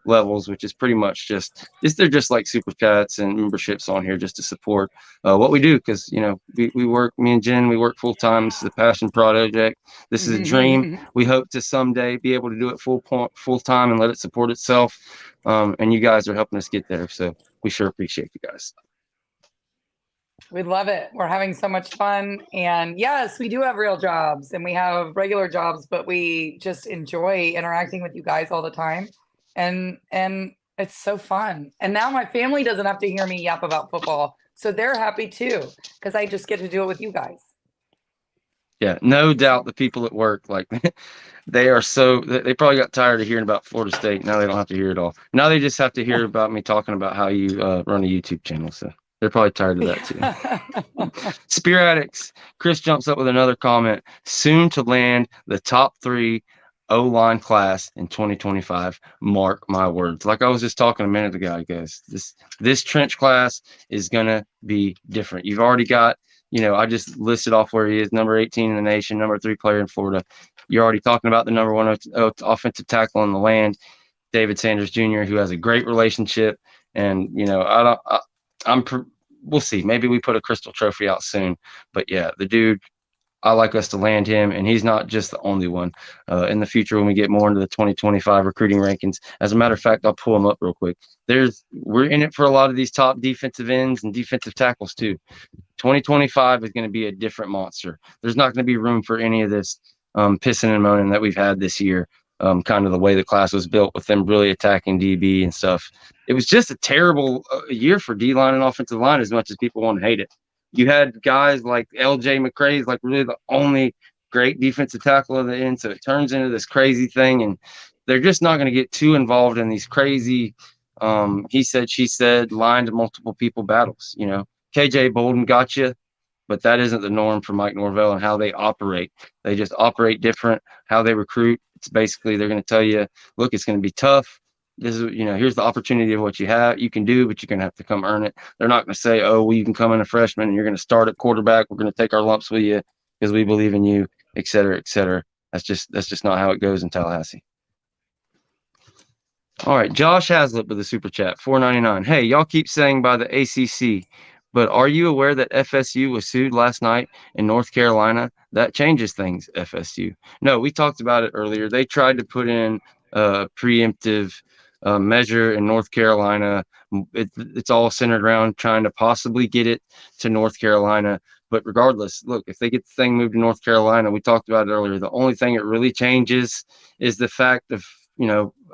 levels, which is pretty much they're just like super chats and memberships on here just to support what we do. Because, we work, me and Jen, we work full time. This is a passion project. This is a dream. We hope to someday be able to do it full time and let it support itself. And you guys are helping us get there. So we sure appreciate you guys. We love it. We're having so much fun. And yes, we do have real jobs and we have regular jobs, but we just enjoy interacting with you guys all the time. And it's so fun. And now my family doesn't have to hear me yap about football. So they're happy too, because I just get to do it with you guys. Yeah, no doubt the people at work, they probably got tired of hearing about Florida State. Now they don't have to hear it all. Now they just have to hear about me talking about how you run a YouTube channel. So they're probably tired of that too. Spear Addicts. Chris jumps up with another comment. Soon to land the top 3 O-line class in 2025. Mark my words. Like I was just talking a minute ago, guys. This trench class is gonna be different. You've already got, I just listed off where he is, number 18 in the nation, number 3 player in Florida. You're already talking about the number 1 offensive tackle in the land, David Sanders Jr., who has a great relationship. And we'll see. Maybe we put a crystal trophy out soon. But yeah, the dude, I like us to land him, and he's not just the only one. In the future, when we get more into the 2025 recruiting rankings, as a matter of fact, I'll pull them up real quick. We're in it for a lot of these top defensive ends and defensive tackles too. 2025 is going to be a different monster. There's not going to be room for any of this pissing and moaning that we've had this year. Kind of the way the class was built with them really attacking DB and stuff. It was just a terrible year for D-line and offensive line, as much as people want to hate it. You had guys like LJ McCray, like really the only great defensive tackle at the end. So it turns into this crazy thing, and they're just not going to get too involved in these crazy he said, she said, line to multiple people battles. KJ Bolden got you, but that isn't the norm for Mike Norvell and how they operate. They just operate different. How they recruit, it's basically they're going to tell you, look, it's going to be tough. This is, here's the opportunity of what you can do, but you're going to have to come earn it. They're not going to say, oh, well, you can come in a freshman and you're going to start at quarterback. We're going to take our lumps with you because we believe in you, et cetera, et cetera. That's just not how it goes in Tallahassee. All right, Josh Haslip with a super chat, $4.99. Hey, y'all keep saying by the ACC, but are you aware that FSU was sued last night in North Carolina? That changes things, FSU. No, we talked about it earlier. They tried to put in a preemptive measure in North Carolina. It's all centered around trying to possibly get it to North Carolina. But regardless, look, if they get the thing moved to North Carolina, we talked about it earlier, the only thing it really changes is the fact of,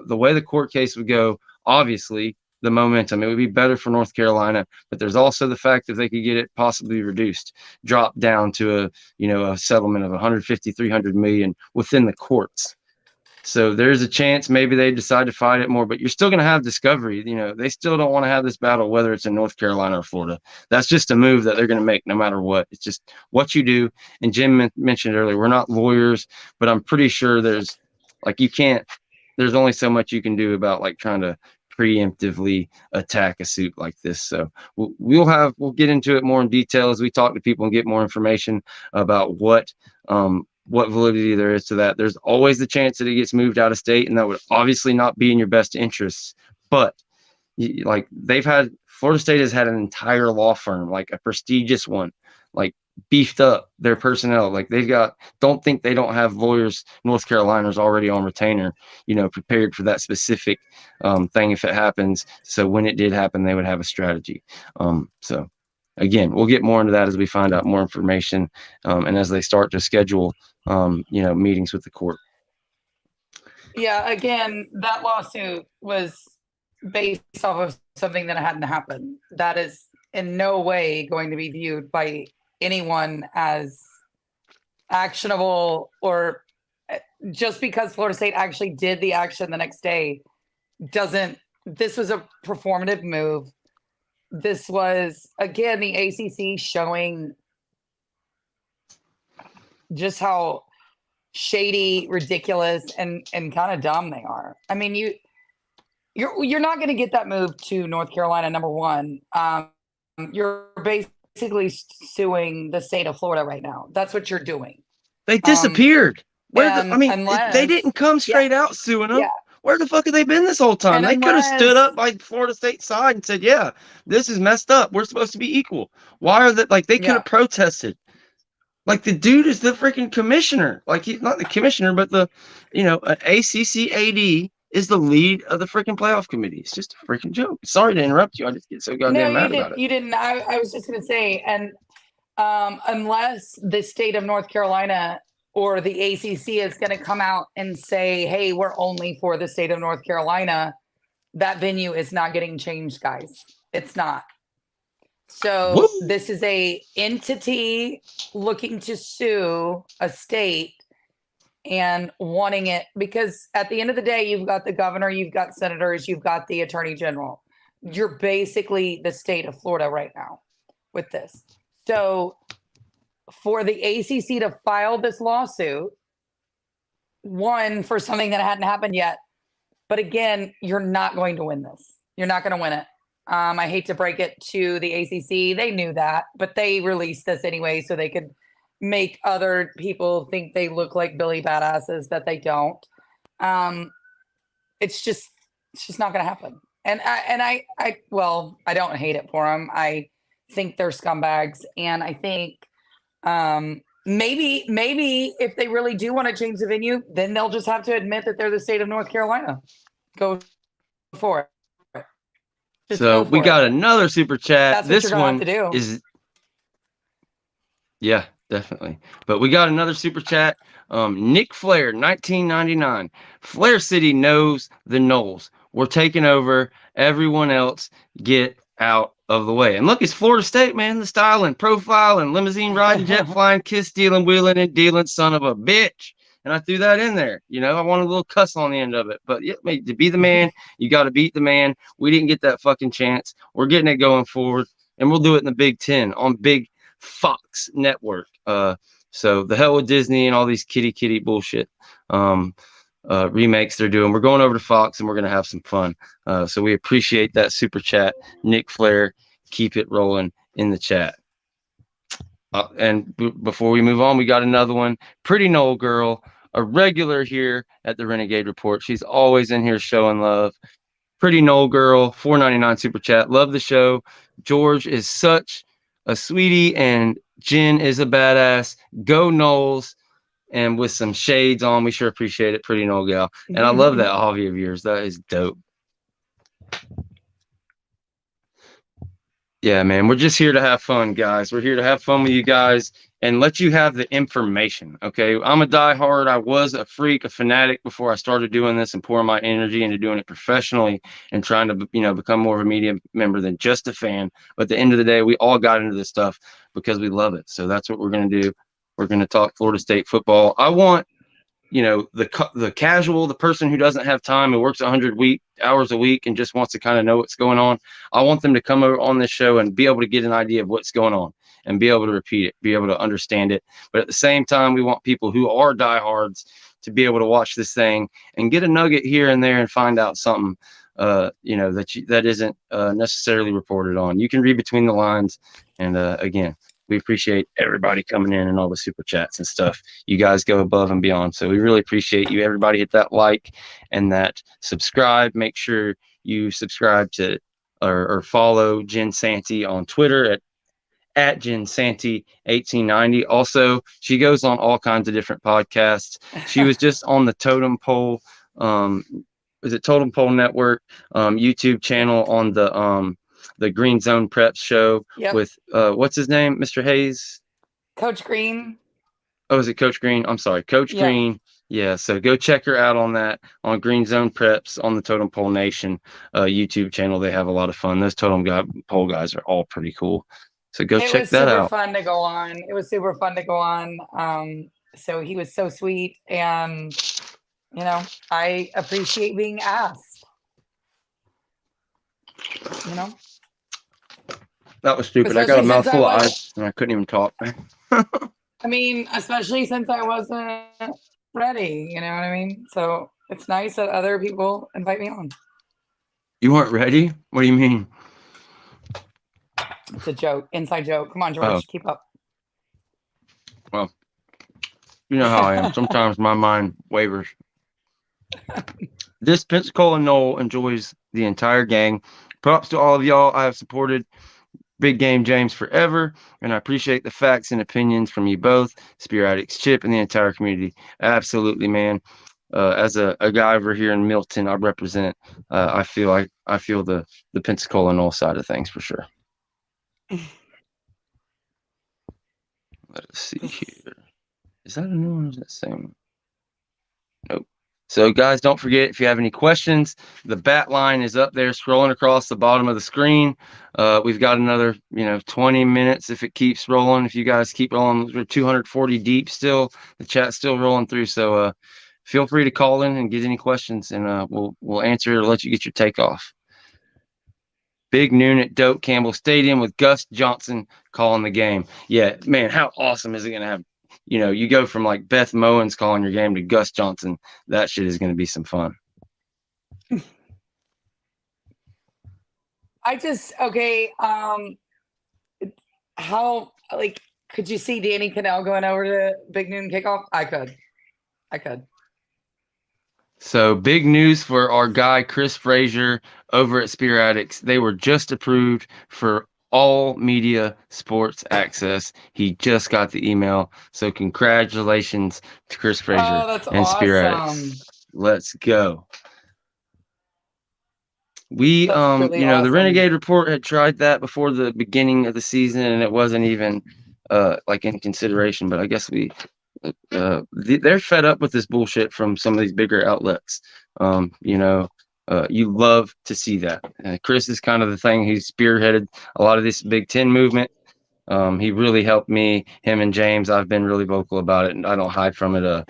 the way the court case would go. Obviously, the momentum, it would be better for North Carolina, but there's also the fact if they could get it possibly reduced, dropped down to a settlement of 150, 300 million within the courts. So there's a chance maybe they decide to fight it more, but you're still going to have discovery. They still don't want to have this battle, whether it's in North Carolina or Florida. That's just a move that they're going to make no matter what. It's just what you do. And Jim mentioned earlier, we're not lawyers, but I'm pretty sure there's only so much you can do about trying to preemptively attack a suit like this. So we'll get into it more in detail as we talk to people and get more information about what validity there is to that. There's always the chance that it gets moved out of state, and that would obviously not be in your best interests. But they've had Florida State has had an entire law firm, like a prestigious one, like beefed up their personnel. Like don't think they don't have lawyers. North Carolina's already on retainer, prepared for that specific thing if it happens. So when it did happen, they would have a strategy. So again, we'll get more into that as we find out more information and as they start to schedule, meetings with the court. Yeah, again, that lawsuit was based off of something that hadn't happened. That is in no way going to be viewed by anyone as actionable, or just because Florida State actually did the action the next day this was a performative move. This was, again, the ACC showing just how shady, ridiculous, and kind of dumb they are. I mean, you're not going to get that move to North Carolina. Number one, you're basically suing the state of Florida right now. That's what you're doing. They disappeared. They didn't come straight out suing them. Yeah. Where the fuck have they been this whole time? They could have stood up by Florida State side and said, yeah, this is messed up. We're supposed to be equal. Why are they they could have protested. Like, the dude is the freaking commissioner. Like, he's not the commissioner, but an ACC AD is the lead of the freaking playoff committee. It's just a freaking joke. Sorry to interrupt you. I just get so goddamn mad about it. You didn't. I was just going to say, and unless the state of North Carolina or the ACC is going to come out and say, hey, we're only for the state of North Carolina, that venue is not getting changed, guys. It's not. So this is a entity looking to sue a state and wanting it, because at the end of the day, you've got the governor, you've got senators, you've got the attorney general. You're basically the state of Florida right now with this. So for the ACC to file this lawsuit, one, for something that hadn't happened yet, but again, you're not going to win this. You're not going to win it. I hate to break it to the ACC. They knew that, but they released this anyway so they could make other people think they look like Billy badasses that they don't. It's just not going to happen. And I don't hate it for them. I think they're scumbags, and I think maybe if they really do want to change the venue, then they'll just have to admit that they're the state of North Carolina. Go for it. So we got another super chat. That's what this one is. Yeah, definitely. But we got another super chat. Nick Flair, 1999. Flair City knows the Knowles. We're taking over. Everyone else get out of the way. And look, it's Florida State, man. The styling, profiling, limousine riding, jet flying, kiss stealing, wheeling and dealing, son of a bitch. And I threw that in there. I want a little cuss on the end of it. But yeah, to be the man, you got to beat the man. We didn't get that fucking chance. We're getting it going forward. And we'll do it in the Big 10 on Big Fox Network. So the hell with Disney and all these kitty bullshit remakes they're doing. We're going over to Fox and we're going to have some fun. So we appreciate that super chat. Nick Flair, keep it rolling in the chat. And before we move on, we got another one. Pretty Knoll Girl, a regular here at the Renegade Report. She's always in here showing love. Pretty Knoll Girl, $4.99 super chat. Love the show. George is such a sweetie and Jen is a badass. Go Knowles. And with some shades on, we sure appreciate it. Pretty Knoll Gal. And I love that hobby of yours. That is dope. Yeah, man, we're just here to have fun, guys. We're here to have fun with you guys and let you have the information, okay? I'm a diehard. I was a freak, a fanatic before I started doing this and pouring my energy into doing it professionally and trying to, become more of a media member than just a fan. But at the end of the day, we all got into this stuff because we love it. So that's what we're going to do. We're going to talk Florida State football. I want, the casual, the person who doesn't have time, who works 100 hours a week and just wants to kind of know what's going on. I want them to come over on this show and be able to get an idea of what's going on and be able to repeat it, be able to understand it. But at the same time, we want people who are diehards to be able to watch this thing and get a nugget here and there and find out something, that isn't necessarily reported on. You can read between the lines. And again, we appreciate everybody coming in and all the super chats and stuff. You guys go above and beyond. So we really appreciate you. Everybody hit that like and that subscribe. Make sure you subscribe to or follow Jen Santee on Twitter at Jen Santee 1890. Also, she goes on all kinds of different podcasts. She was just on the Totem Pole, is it Totem Pole Network YouTube channel on the Green Zone Prep show Yep. with what's his name, Mr. Hayes? Coach Green. Oh, is it Coach Green? I'm sorry, Coach Yep. Green. Yeah, so go check her out on that on Green Zone Preps on the Totem Pole Nation YouTube channel. They have a lot of fun. Those pole guys are all pretty cool. So go It check was that super out. fun to go on. It was super fun to go on. So he was so sweet, and I appreciate being asked. That was stupid. I got a mouthful of ice and I couldn't even talk. I mean, especially since I wasn't ready, you know what I mean? So it's nice that other people invite me on. You weren't ready? What do you mean? It's a joke, inside joke. Come on, George, keep up. Well, you know how I am. Sometimes my mind wavers. This Pensacola Knoll enjoys the entire gang. Props to all of y'all. I have supported Big Game James forever, and I appreciate the facts and opinions from you both, Spear Addicts, Chip, and the entire community. Absolutely, man. As a guy over here in Milton, I represent. I feel the Pensacola Knoll side of things for sure. Let us see here. Is that a new one or is that the same? Nope. So, guys, don't forget, if you have any questions, the bat line is up there scrolling across the bottom of the screen. We've got another, 20 minutes if it keeps rolling. If you guys keep rolling, we're 240 deep still. The chat's still rolling through. So, feel free to call in and get any questions, and we'll answer or let you get your takeoff. Big noon at Doak Campbell Stadium with Gus Johnson calling the game. Yeah, man, how awesome is it going to have? You go from like Beth Mowens calling your game to Gus Johnson. That shit is going to be some fun. Could you see Danny Cannell going over to Big Noon Kickoff? I could. So big news for our guy, Chris Frazier over at Spear Addicts. They were just approved for all media sports access. He just got the email. So congratulations to Chris Frazier and Spear Addicts. Let's go. We, really the awesome. Renegade Report had tried that before the beginning of the season, and it wasn't even in consideration. But I guess they're fed up with this bullshit from some of these bigger outlets. You love to see that. Chris is kind of the thing. He's spearheaded a lot of this BIG10 movement. He really helped me, him and James. I've been really vocal about it, and I don't hide from it.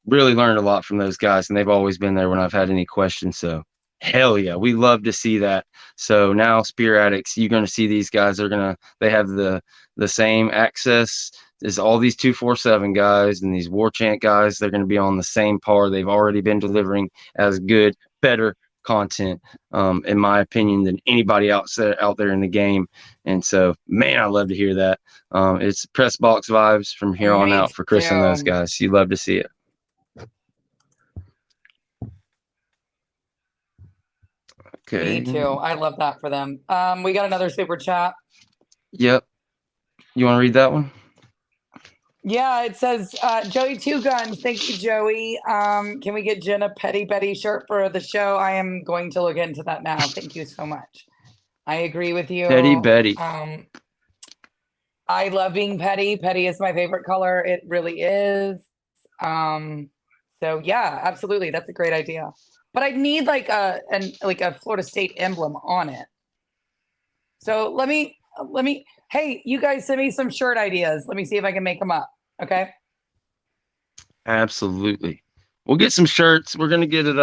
Really learned a lot from those guys, and they've always been there when I've had any questions. So hell yeah, we love to see that. So now Spear Addicts, you're going to see these guys they have the same access as all these 247 guys and these war chant guys. They're going to be on the same par. They've already been delivering as good, better content, in my opinion, than anybody out there in the game. And so, man, I love to hear that. It's press box vibes from here on out for Chris and those guys. You love to see it. Okay. Me too. I love that for them. We got another super chat. Yep. You want to read that one? Yeah, it says, Joey Two Guns. Thank you, Joey. Can we get Jen a Petty Betty shirt for the show? I am going to look into that now. Thank you so much. I agree with you. Petty Betty. I love being petty. Petty is my favorite color. It really is. So yeah, absolutely. That's a great idea. But I'd need like a Florida State emblem on it. So let me, hey, you guys send me some shirt ideas. Let me see if I can make them up. Okay. Absolutely. We'll get some shirts. We're going to get it.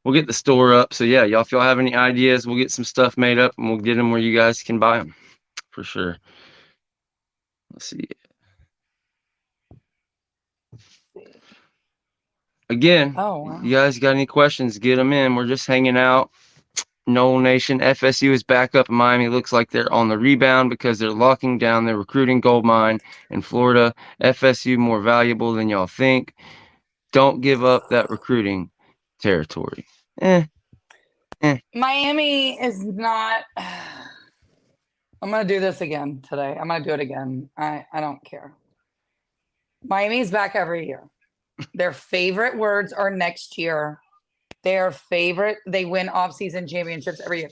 We'll get the store up. So yeah, y'all, if y'all have any ideas, we'll get some stuff made up and we'll get them where you guys can buy them for sure. Let's see. Again, You guys got any questions, get them in. We're just hanging out. Knoll Nation. FSU is back up in Miami. Looks like they're on the rebound because they're locking down their recruiting gold mine in Florida. FSU more valuable than y'all think. Don't give up that recruiting territory. Miami is not. I'm going to do this again today. I'm going to do it again. I don't care. Miami's back every year. Their favorite words are next year. They win off-season championships every year.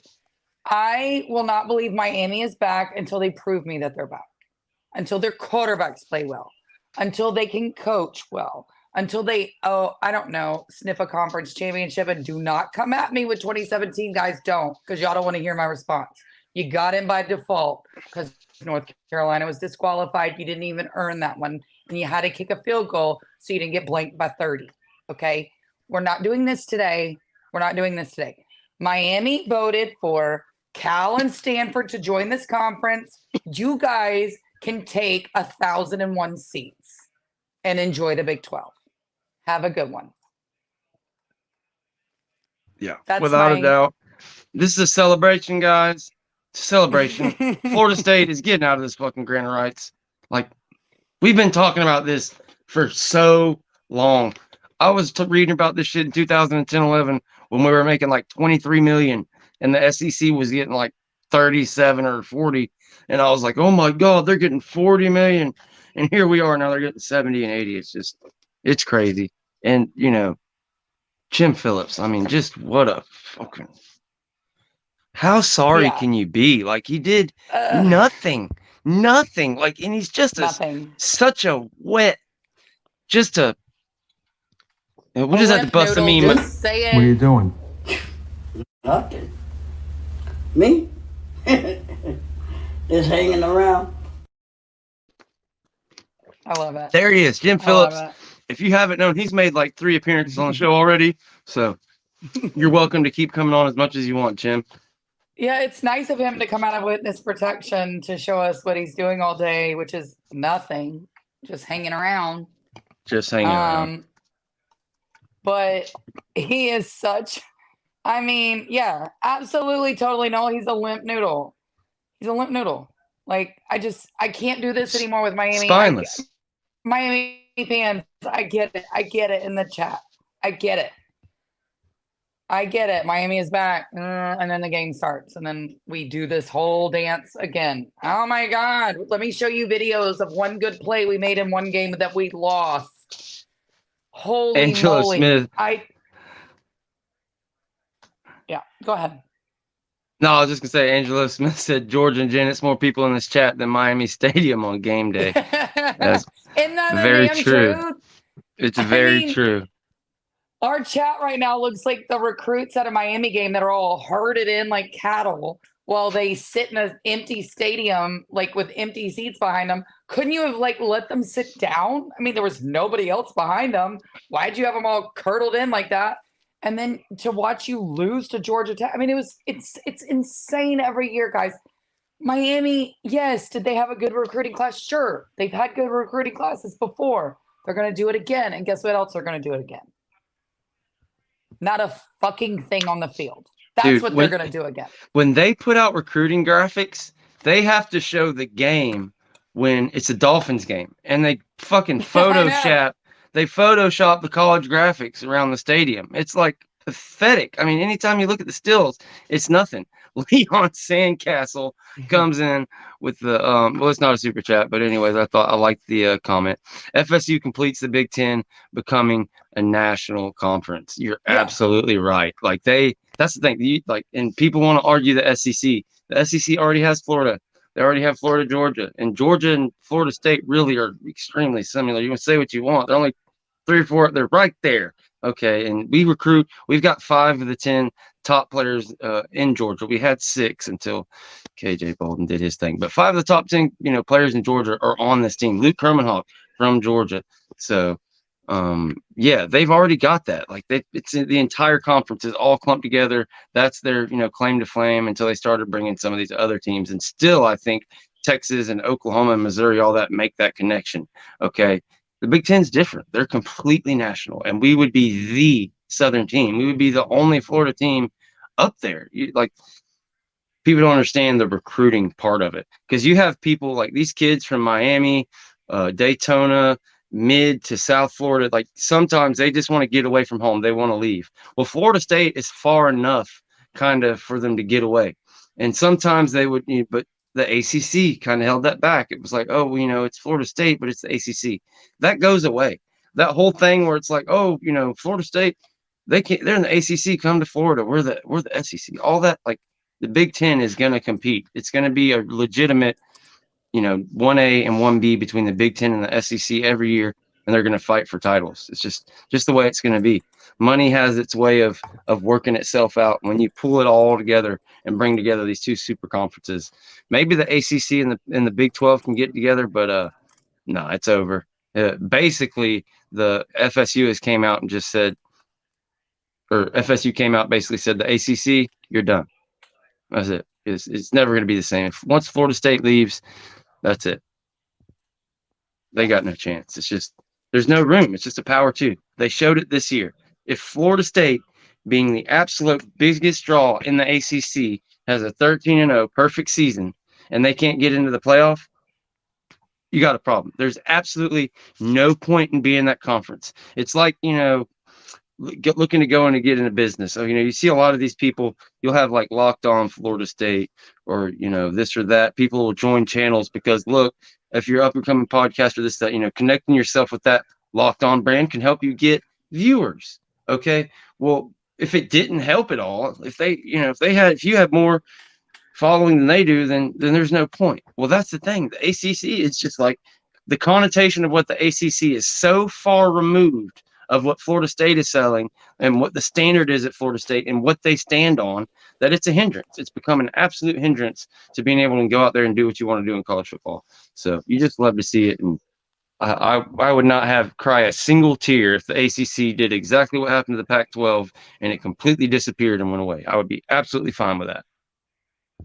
I will not believe Miami is back until they prove me that they're back. Until their quarterbacks play well. Until they can coach well. Until they, I don't know, sniff a conference championship. And do not come at me with 2017, guys. Don't, because y'all don't want to hear my response. You got in by default because North Carolina was disqualified. You didn't even earn that one. And you had to kick a field goal so you didn't get blanked by 30. Okay? We're not doing this today. Miami voted for Cal and Stanford to join this conference. You guys can take 1,001 seats and enjoy the Big 12. Have a good one. Yeah, without a doubt. This is a celebration, guys. It's a celebration. Florida State is getting out of this fucking grant of rights. Like, we've been talking about this for so long. I was reading about this shit in 2010-11 when we were making like 23 million and the SEC was getting like 37 or 40. And I was like, oh my God, they're getting 40 million. And here we are now, they're getting 70 and 80. It's crazy. And, you know, Jim Phillips, I mean, just what a fucking, how sorry can you be? Like, he did nothing. Like, and he's just such a wet, we'll just have to bust a meme. What are you doing? Nothing. Me? Just hanging around. I love it. There he is, Jim Phillips. If you haven't known, he's made like 3 appearances on the show already. So you're welcome to keep coming on as much as you want, Jim. Yeah, it's nice of him to come out of witness protection to show us what he's doing all day, which is nothing, just hanging around. But he is such, I mean, yeah, absolutely, totally no. He's a limp noodle. Like, I can't do this anymore with Miami. Spineless. Miami fans, I get it in the chat. I get it. Miami is back. And then the game starts. And then we do this whole dance again. Oh my God. Let me show you videos of one good play we made in one game that we lost. Holy Angelo moly. Smith. Yeah, go ahead. No, I was just gonna say Angelo Smith said Georgia and Jen, it's more people in this chat than Miami Stadium on game day. That's Isn't that very true. Truth? It's very true. Our chat right now looks like the recruits at a Miami game that are all herded in like cattle while they sit in an empty stadium, like with empty seats behind them. Couldn't you have like let them sit down? I mean, there was nobody else behind them. Why'd you have them all curdled in like that? And then to watch you lose to Georgia Tech. I mean, it's insane every year, guys. Miami, yes. Did they have a good recruiting class? Sure. They've had good recruiting classes before. They're going to do it again. And guess what else they're going to do it again? Not a fucking thing on the field. That's what they're going to do again. When they put out recruiting graphics, they have to show the game when it's a Dolphins game. And they fucking Photoshop. They Photoshop the college graphics around the stadium. It's like pathetic. I mean, anytime you look at the stills, it's nothing. Leon Sandcastle comes in with the well, it's not a super chat, but anyways, I liked the comment. FSU completes the Big 10, becoming a national conference. You're absolutely right. Like that's the thing. And people want to argue the SEC. The SEC already has Florida. They already have Florida, Georgia, and Georgia and Florida State really are extremely similar. You can say what you want. They're only 3 or 4. They're right there. Okay. And we've got 5 of the 10 top players in Georgia. We had 6 until KJ Bolden did his thing, but 5 of the top 10, players in Georgia are on this team. Luke Kermanhawk from Georgia. So, they've already got that. Like it's the entire conference is all clumped together. That's their, claim to fame until they started bringing some of these other teams. And still, I think Texas and Oklahoma and Missouri, all that make that connection. Okay. The Big Ten's different. They're completely national, and we would be the Southern team. We would be the only Florida team up there. People don't understand the recruiting part of it, because you have people like these kids from Miami, Daytona, mid to South Florida. Like sometimes they just want to get away from home. They want to leave. Well, Florida State is far enough kind of for them to get away. And sometimes they would, but the ACC kind of held that back. It was like, oh, well, it's Florida State, but it's the ACC. That goes away. That whole thing where it's like, oh, Florida State, they're in the ACC, come to Florida. We're the SEC. All that, like, the Big Ten is going to compete. It's going to be a legitimate, 1A and 1B between the Big Ten and the SEC every year, and they're going to fight for titles. It's just the way it's going to be. Money has its way of working itself out. When you pull it all together and bring together these two super conferences, maybe the ACC and the Big 12 can get together, but no, it's over. Basically, the FSU has came out and just said, or FSU came out basically said, the ACC, you're done. That's it. It's never going to be the same. Once Florida State leaves, that's it. They got no chance. It's just, there's no room. It's just a power two. They showed it this year. If Florida State, being the absolute biggest draw in the ACC, has a 13-0 perfect season and they can't get into the playoff, you got a problem. There's absolutely no point in being in that conference. It's like, looking to go in and get into business. So, you see a lot of these people, you'll have like Locked On Florida State or, this or that. People will join channels because, look, if you're up and coming podcaster, this, that, connecting yourself with that Locked On brand can help you get viewers. Okay. Well, if it didn't help at all, if you have more following than they do, then there's no point. Well, that's the thing. The ACC is just like the connotation of what the ACC is so far removed of what Florida State is selling and what the standard is at Florida State and what they stand on, that it's a hindrance. It's become an absolute hindrance to being able to go out there and do what you want to do in college football. So you just love to see it. And I would not cry a single tear if the ACC did exactly what happened to the Pac-12 and it completely disappeared and went away. I would be absolutely fine with that.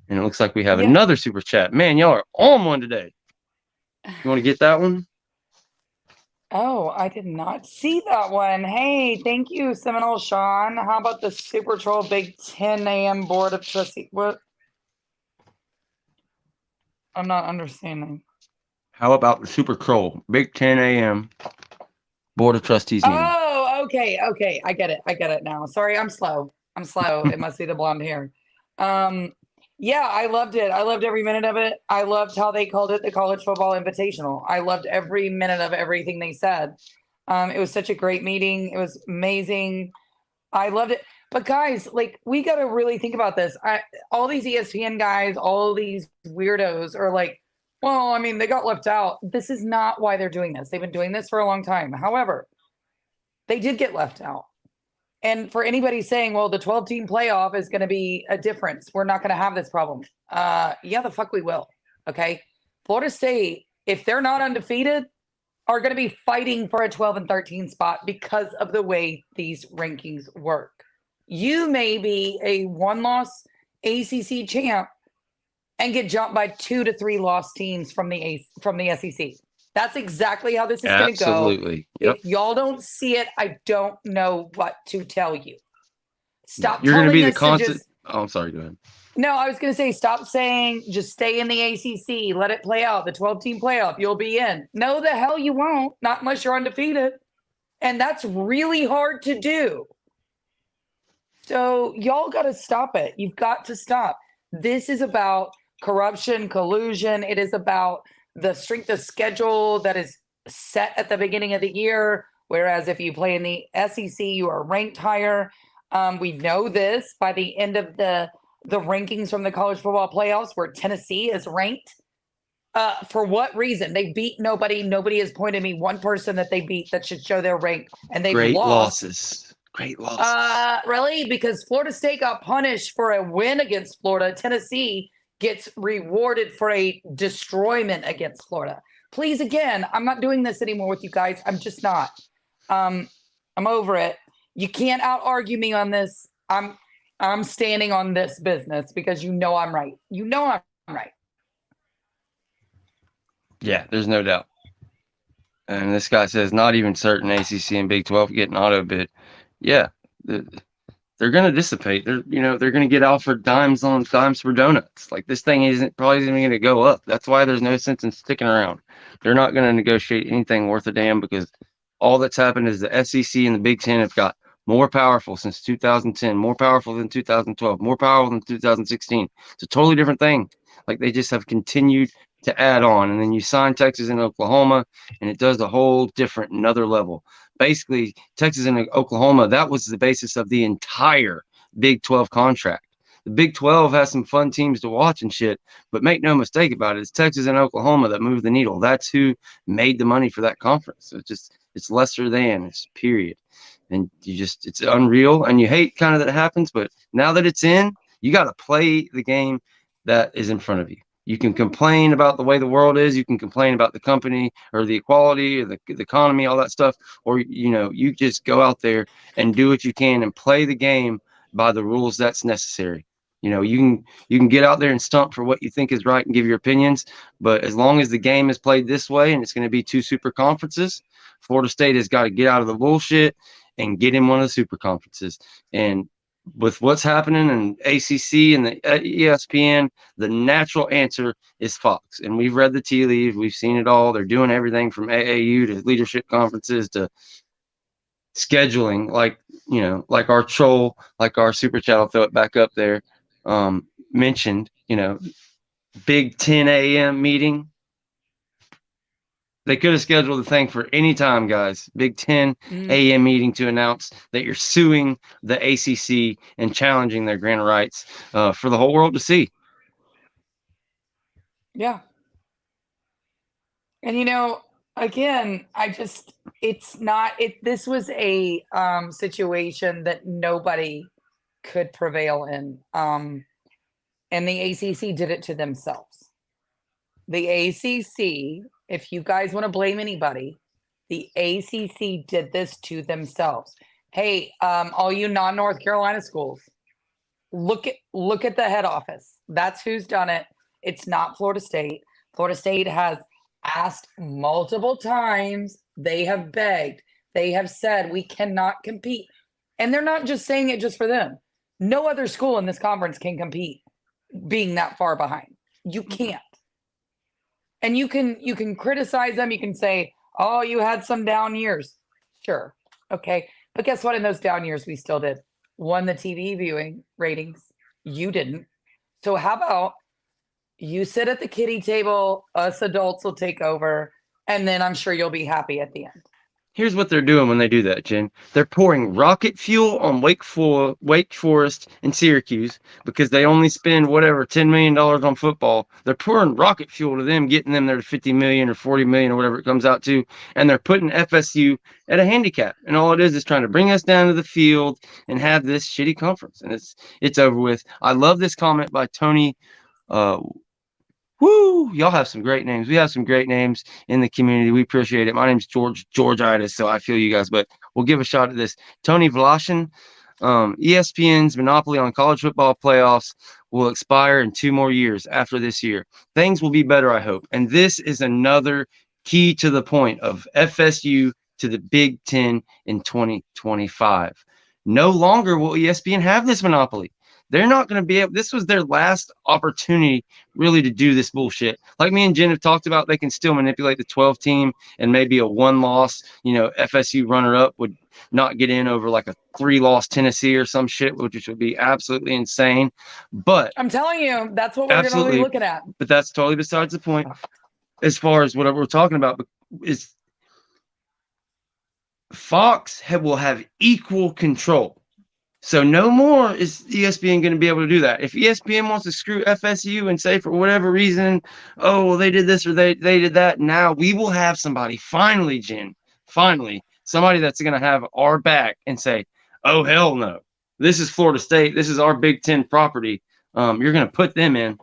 And it looks like we have another super chat. Man, y'all are on one today. You want to get that one? Oh, I did not see that one. Hey, thank you, Seminole Sean. How about the Super Troll Big 10 AM Board of Trustees? What? I'm not understanding. How about the Super Troll Big 10 AM Board of Trustees meeting? Oh, okay. I get it now. Sorry, I'm slow. It must be the blonde hair. Yeah, I loved it. I loved every minute of it. I loved how they called it the College Football Invitational. I loved every minute of everything they said. It was such a great meeting. It was amazing. I loved it. But guys, like, we got to really think about this. All these ESPN guys, all these weirdos are like, well, I mean, they got left out. This is not why they're doing this. They've been doing this for a long time. However, they did get left out. And for anybody saying, well, the 12-team playoff is going to be a difference, we're not going to have this problem. Yeah, the fuck we will. Okay. Florida State, if they're not undefeated, are going to be fighting for a 12 and 13 spot because of the way these rankings work. You may be a one-loss ACC champ and get jumped by 2 to 3 lost teams from the SEC. That's exactly how this is going to go. Absolutely. Yep. If y'all don't see it, I don't know what to tell you. Stop. You're going to be the constant. Oh, I'm sorry. Go ahead. No, I was going to say, stop saying just stay in the ACC. Let it play out. The 12-team playoff, you'll be in. No, the hell you won't. Not unless you're undefeated. And that's really hard to do. So y'all got to stop it. You've got to stop. This is about corruption, collusion. It is about the strength of schedule that is set at the beginning of the year. Whereas if you play in the SEC, you are ranked higher. We know this by the end of the rankings from the college football playoffs where Tennessee is ranked. For what reason? They beat nobody. Nobody has pointed me one person that they beat that should show their rank. And they've lost. Great losses. Really? Because Florida State got punished for a win against Florida. Tennessee gets rewarded for a destroyment against Florida. Please, again, I'm not doing this anymore with you guys. I'm just not. I'm over it. You can't out-argue me on this. I'm standing on this business because you know I'm right. You know I'm right. Yeah, there's no doubt. And this guy says not even certain ACC and Big 12 getting auto bid. Yeah, they're going to dissipate. They're going to get offered dimes for donuts. Like, this thing probably isn't going to go up. That's why there's no sense in sticking around. They're not going to negotiate anything worth a damn because all that's happened is the SEC and the Big 10 have got more powerful since 2010, more powerful than 2012, more powerful than 2016. It's a totally different thing. Like they just have continued to add on. And then you sign Texas and Oklahoma, and it does a whole different, another level. Basically, Texas and Oklahoma, that was the basis of the entire Big 12 contract. The Big 12 has some fun teams to watch and shit, but make no mistake about it, it's Texas and Oklahoma that move the needle. That's who made the money for that conference. So it's lesser than, it's period. And it's unreal, and you hate kind of that it happens, but now that it's in, you got to play the game that is in front of you. You can complain about the way the world is. You can complain about the company or the equality or the economy, all that stuff. Or, you just go out there and do what you can and play the game by the rules that's necessary. You can get out there and stump for what you think is right and give your opinions. But as long as the game is played this way and it's going to be 2 super conferences, Florida State has got to get out of the bullshit and get in one of the super conferences. And with what's happening in ACC and the ESPN, the natural answer is Fox. And we've read the tea leaves. We've seen it all. They're doing everything from AAU to leadership conferences to scheduling, like our troll, like our super chat, I'll throw it back up there, mentioned, Big 10 a.m. meeting. They could have scheduled the thing for any time, guys. Big 10 a.m. meeting to announce that you're suing the ACC and challenging their grant of rights for the whole world to see. Yeah. And, again, this was a situation that nobody could prevail in. And the ACC did it to themselves. The ACC, if you guys want to blame anybody, the ACC did this to themselves. Hey, all you non-North Carolina schools, look at the head office. That's who's done it. It's not Florida State. Florida State has asked multiple times. They have begged. They have said we cannot compete. And they're not just saying it just for them. No other school in this conference can compete being that far behind. You can't. And you can criticize them. You can say, oh, you had some down years. Sure. Okay. But guess what? In those down years, we still did. Won the TV viewing ratings. You didn't. So how about you sit at the kiddie table, us adults will take over, and then I'm sure you'll be happy at the end. Here's what they're doing when they do that, Jen. They're pouring rocket fuel on Wake Forest and Syracuse because they only spend whatever $10 million on football. They're pouring rocket fuel to them, getting them there to 50 million or 40 million or whatever it comes out to, and they're putting FSU at a handicap. And all it is trying to bring us down to the field and have this shitty conference, and it's over with. I love this comment by Tony. Woo! Y'all have some great names. We have some great names in the community. We appreciate it. My name's Georgitis, so I feel you guys, but we'll give a shot at this. Tony Vlashin, ESPN's monopoly on college football playoffs will expire in 2 more years after this year. Things will be better, I hope. And this is another key to the point of FSU to the Big 10 in 2025. No longer will ESPN have this monopoly. They're not going to be able. This was their last opportunity, really, to do this bullshit. Like me and Jen have talked about, they can still manipulate the 12 team, and maybe a 1-loss, FSU runner-up would not get in over like a 3-loss Tennessee or some shit, which would be absolutely insane. But I'm telling you, that's what we're going to be looking at. But that's totally besides the point. As far as what we're talking about, is Fox will have equal control. So no more is ESPN going to be able to do that. If ESPN wants to screw FSU and say for whatever reason, oh, well, they did this or they did that, now we will have somebody, finally, Jen, somebody that's going to have our back and say, oh, hell no. This is Florida State. This is our Big 10 property. You're going to put them in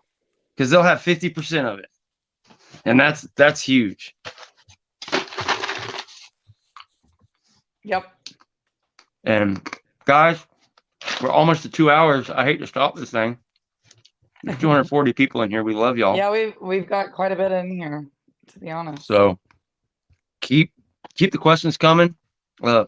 because they'll have 50% of it. And that's huge. Yep. And guys, we're almost to 2 hours. I hate to stop this thing. There's 240 people in here. We love y'all. Yeah, we've got quite a bit in here, to be honest. So keep the questions coming.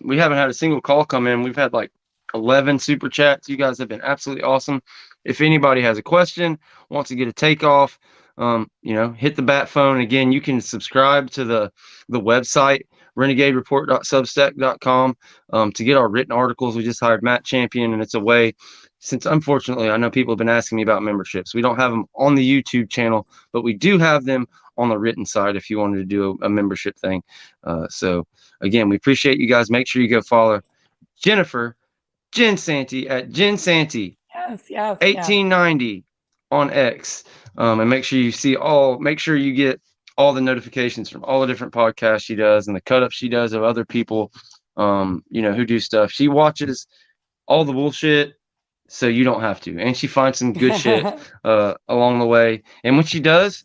We haven't had a single call come in. We've had like 11 super chats. You guys have been absolutely awesome. If anybody has a question, wants to get a takeoff, hit the bat phone. Again, you can subscribe to the website, renegadereport.substack.com, to get our written articles. We just hired Matt Champion, and it's a way, since unfortunately I know people have been asking me about memberships. We don't have them on the YouTube channel, but we do have them on the written side if you wanted to do a membership thing. So again, we appreciate you guys. Make sure you go follow Jennifer Jen Santee at Jen Santee Yes. 1890 on X. And make sure you get all the notifications from all the different podcasts she does and the cut ups she does of other people, who do stuff. She watches all the bullshit so you don't have to. And she finds some good shit along the way. And when she does,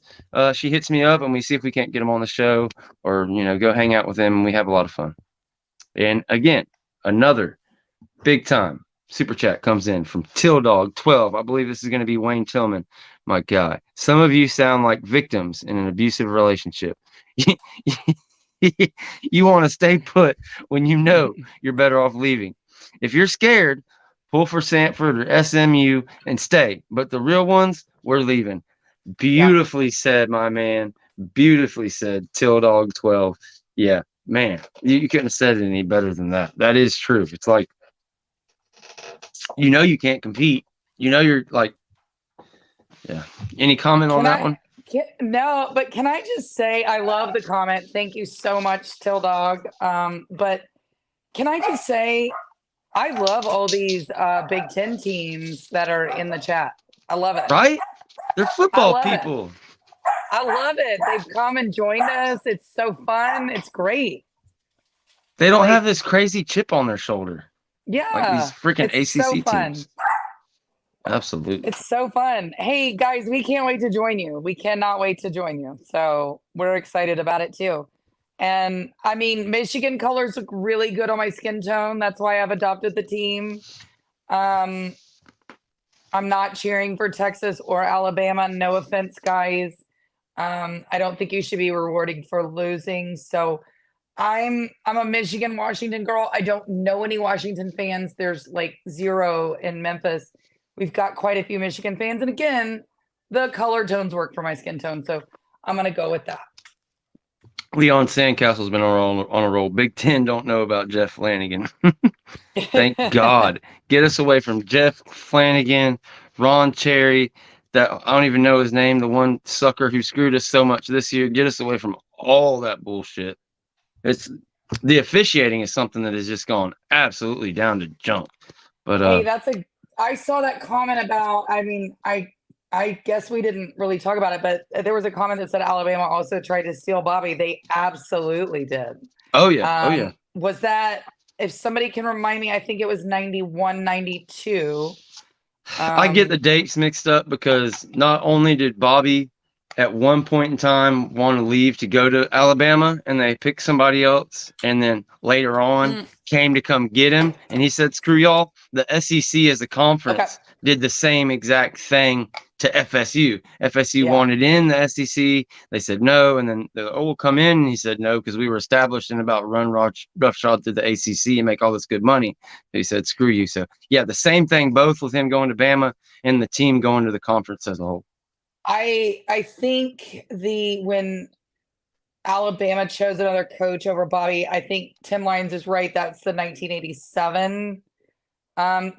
she hits me up and we see if we can't get them on the show or, go hang out with them, and we have a lot of fun. And again, another big time super chat comes in from Tilldog12. I believe this is going to be Wayne Tillman, my guy. Some of you sound like victims in an abusive relationship. You want to stay put when you know you're better off leaving. If you're scared, pull for Sanford or SMU and stay. But the real ones, we're leaving. Beautifully said, my man. Beautifully said, Tilldog12. Yeah, man, you couldn't have said it any better than that. That is true. It's like, you can't compete. You're like, yeah. Any comment on that one? No, but can I just say I love the comment. Thank you so much, Till Dog. But can I just say I love all these Big Ten teams that are in the chat. I love it. Right? They're football people. I love it. They've come and joined us. It's so fun. It's great. They don't have this crazy chip on their shoulder. Yeah. Like these freaking ACC fun. teams. Absolutely. It's so fun. Hey, guys, we can't wait to join you. We cannot wait to join you. So we're excited about it too. And I mean, Michigan colors look really good on my skin tone. That's why I've adopted the team. I'm not cheering for Texas or Alabama. No offense, guys. I don't think you should be rewarding for losing. So I'm a Michigan Washington girl. I don't know any Washington fans. There's like 0 in Memphis. We've got quite a few Michigan fans. And again, the color tones work for my skin tone. So I'm going to go with that. Leon Sandcastle's been on a roll. Big Ten don't know about Jeff Flanagan. Thank God. Get us away from Jeff Flanagan, Ron Cherry, that I don't even know his name, the one sucker who screwed us so much this year. Get us away from all that bullshit. It's the officiating is something that has just gone absolutely down to junk. But hey, I saw that comment about, I guess we didn't really talk about it, but there was a comment that said Alabama also tried to steal Bobby. They absolutely did. Oh yeah. Was that, if somebody can remind me, I think it was 91, 92. I get the dates mixed up because not only did Bobby at one point in time want to leave to go to Alabama and they picked somebody else, and then later on came to come get him, and he said, screw y'all. The SEC as a conference did the same exact thing to FSU. FSU wanted in the SEC. They said no, and then we'll come in, and he said no because we were established and about run roughshod through the ACC and make all this good money. He said screw you. So yeah, the same thing both with him going to Bama and the team going to the conference as a whole. I think when Alabama chose another coach over Bobby, I think Tim Lyons is right. That's the 1987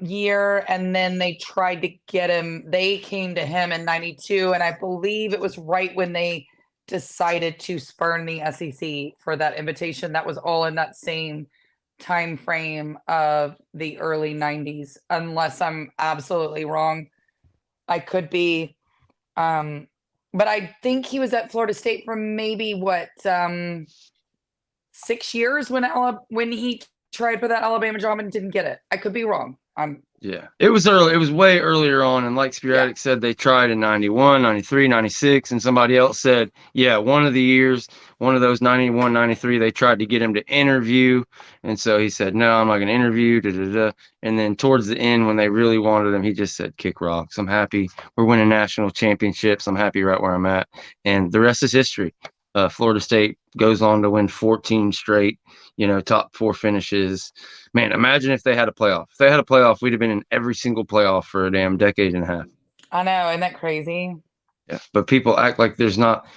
year. And then they tried to get him. They came to him in 92. And I believe it was right when they decided to spurn the SEC for that invitation. That was all in that same time frame of the early 90s, unless I'm absolutely wrong. I could be. But I think he was at Florida State for maybe 6 years when he tried for that Alabama job and didn't get it. I could be wrong. Yeah, it was early. It was way earlier on. And like Sporadic said, they tried in 91, 93, 96. And somebody else said, yeah, one of the years, one of those 91, 93, they tried to get him to interview. And so he said, no, I'm not going to interview. And then towards the end, when they really wanted him, he just said, kick rocks. I'm happy. We're winning national championships. I'm happy right where I'm at. And the rest is history. Florida State goes on to win 14 straight, top 4 finishes. Man, imagine if they had a playoff. If they had a playoff, we'd have been in every single playoff for a damn decade and a half. I know. Isn't that crazy? Yeah, but people act like there's not.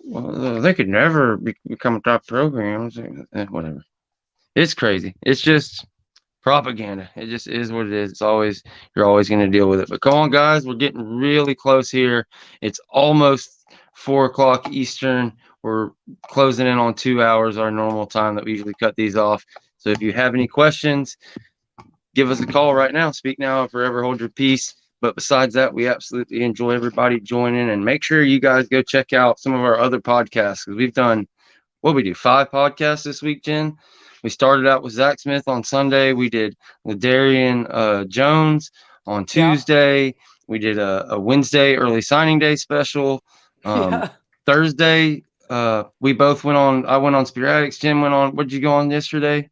Well, they could never become a top program. Whatever. It's crazy. It's just propaganda. It just is what it is. You're always going to deal with it. But come on, guys, we're getting really close here. It's almost 4 o'clock Eastern. We're closing in on 2 hours, our normal time that we usually cut these off. So if you have any questions, give us a call right now. Speak now or forever hold your peace. But besides that, we absolutely enjoy everybody joining, and make sure you guys go check out some of our other podcasts, because we've done, what we do, 5 podcasts this week, Jen. We started out with Zach Smith on Sunday. We did Ladarian Jones on Tuesday. We did a Wednesday early signing day special. Thursday, we both went on. I went on Sporadics. Jen went on. What did you go on yesterday?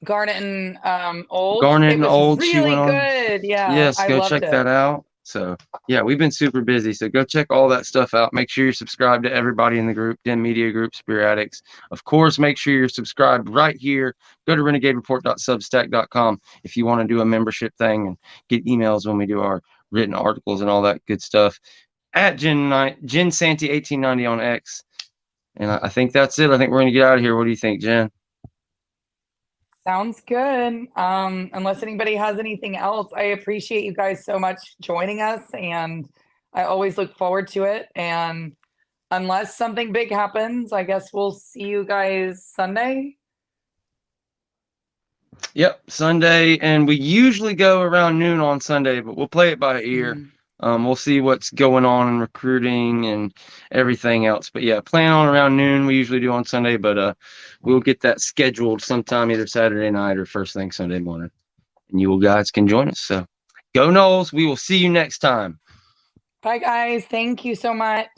Garnet and Old. Garnet it and was Old. She really went on. good. Yeah. Yes, I go loved check it. that out. So yeah, we've been super busy. So go check all that stuff out. Make sure you're subscribed to everybody in the group, Den Media Group, Spear Addicts. Of course, make sure you're subscribed right here. Go to renegadereport.substack.com if you want to do a membership thing and get emails when we do our written articles and all that good stuff. At Jen Santy 1890 on X. And I think that's it. I think we're going to get out of here. What do you think, Jen? Sounds good. Unless anybody has anything else, I appreciate you guys so much joining us, and I always look forward to it. And unless something big happens, I guess we'll see you guys Sunday. Yep, Sunday, and we usually go around noon on Sunday, but we'll play it by ear. We'll see what's going on in recruiting and everything else. But yeah, plan on around noon. We usually do on Sunday, but we'll get that scheduled sometime either Saturday night or first thing Sunday morning. And you guys can join us. So go Noles. We will see you next time. Bye, guys. Thank you so much.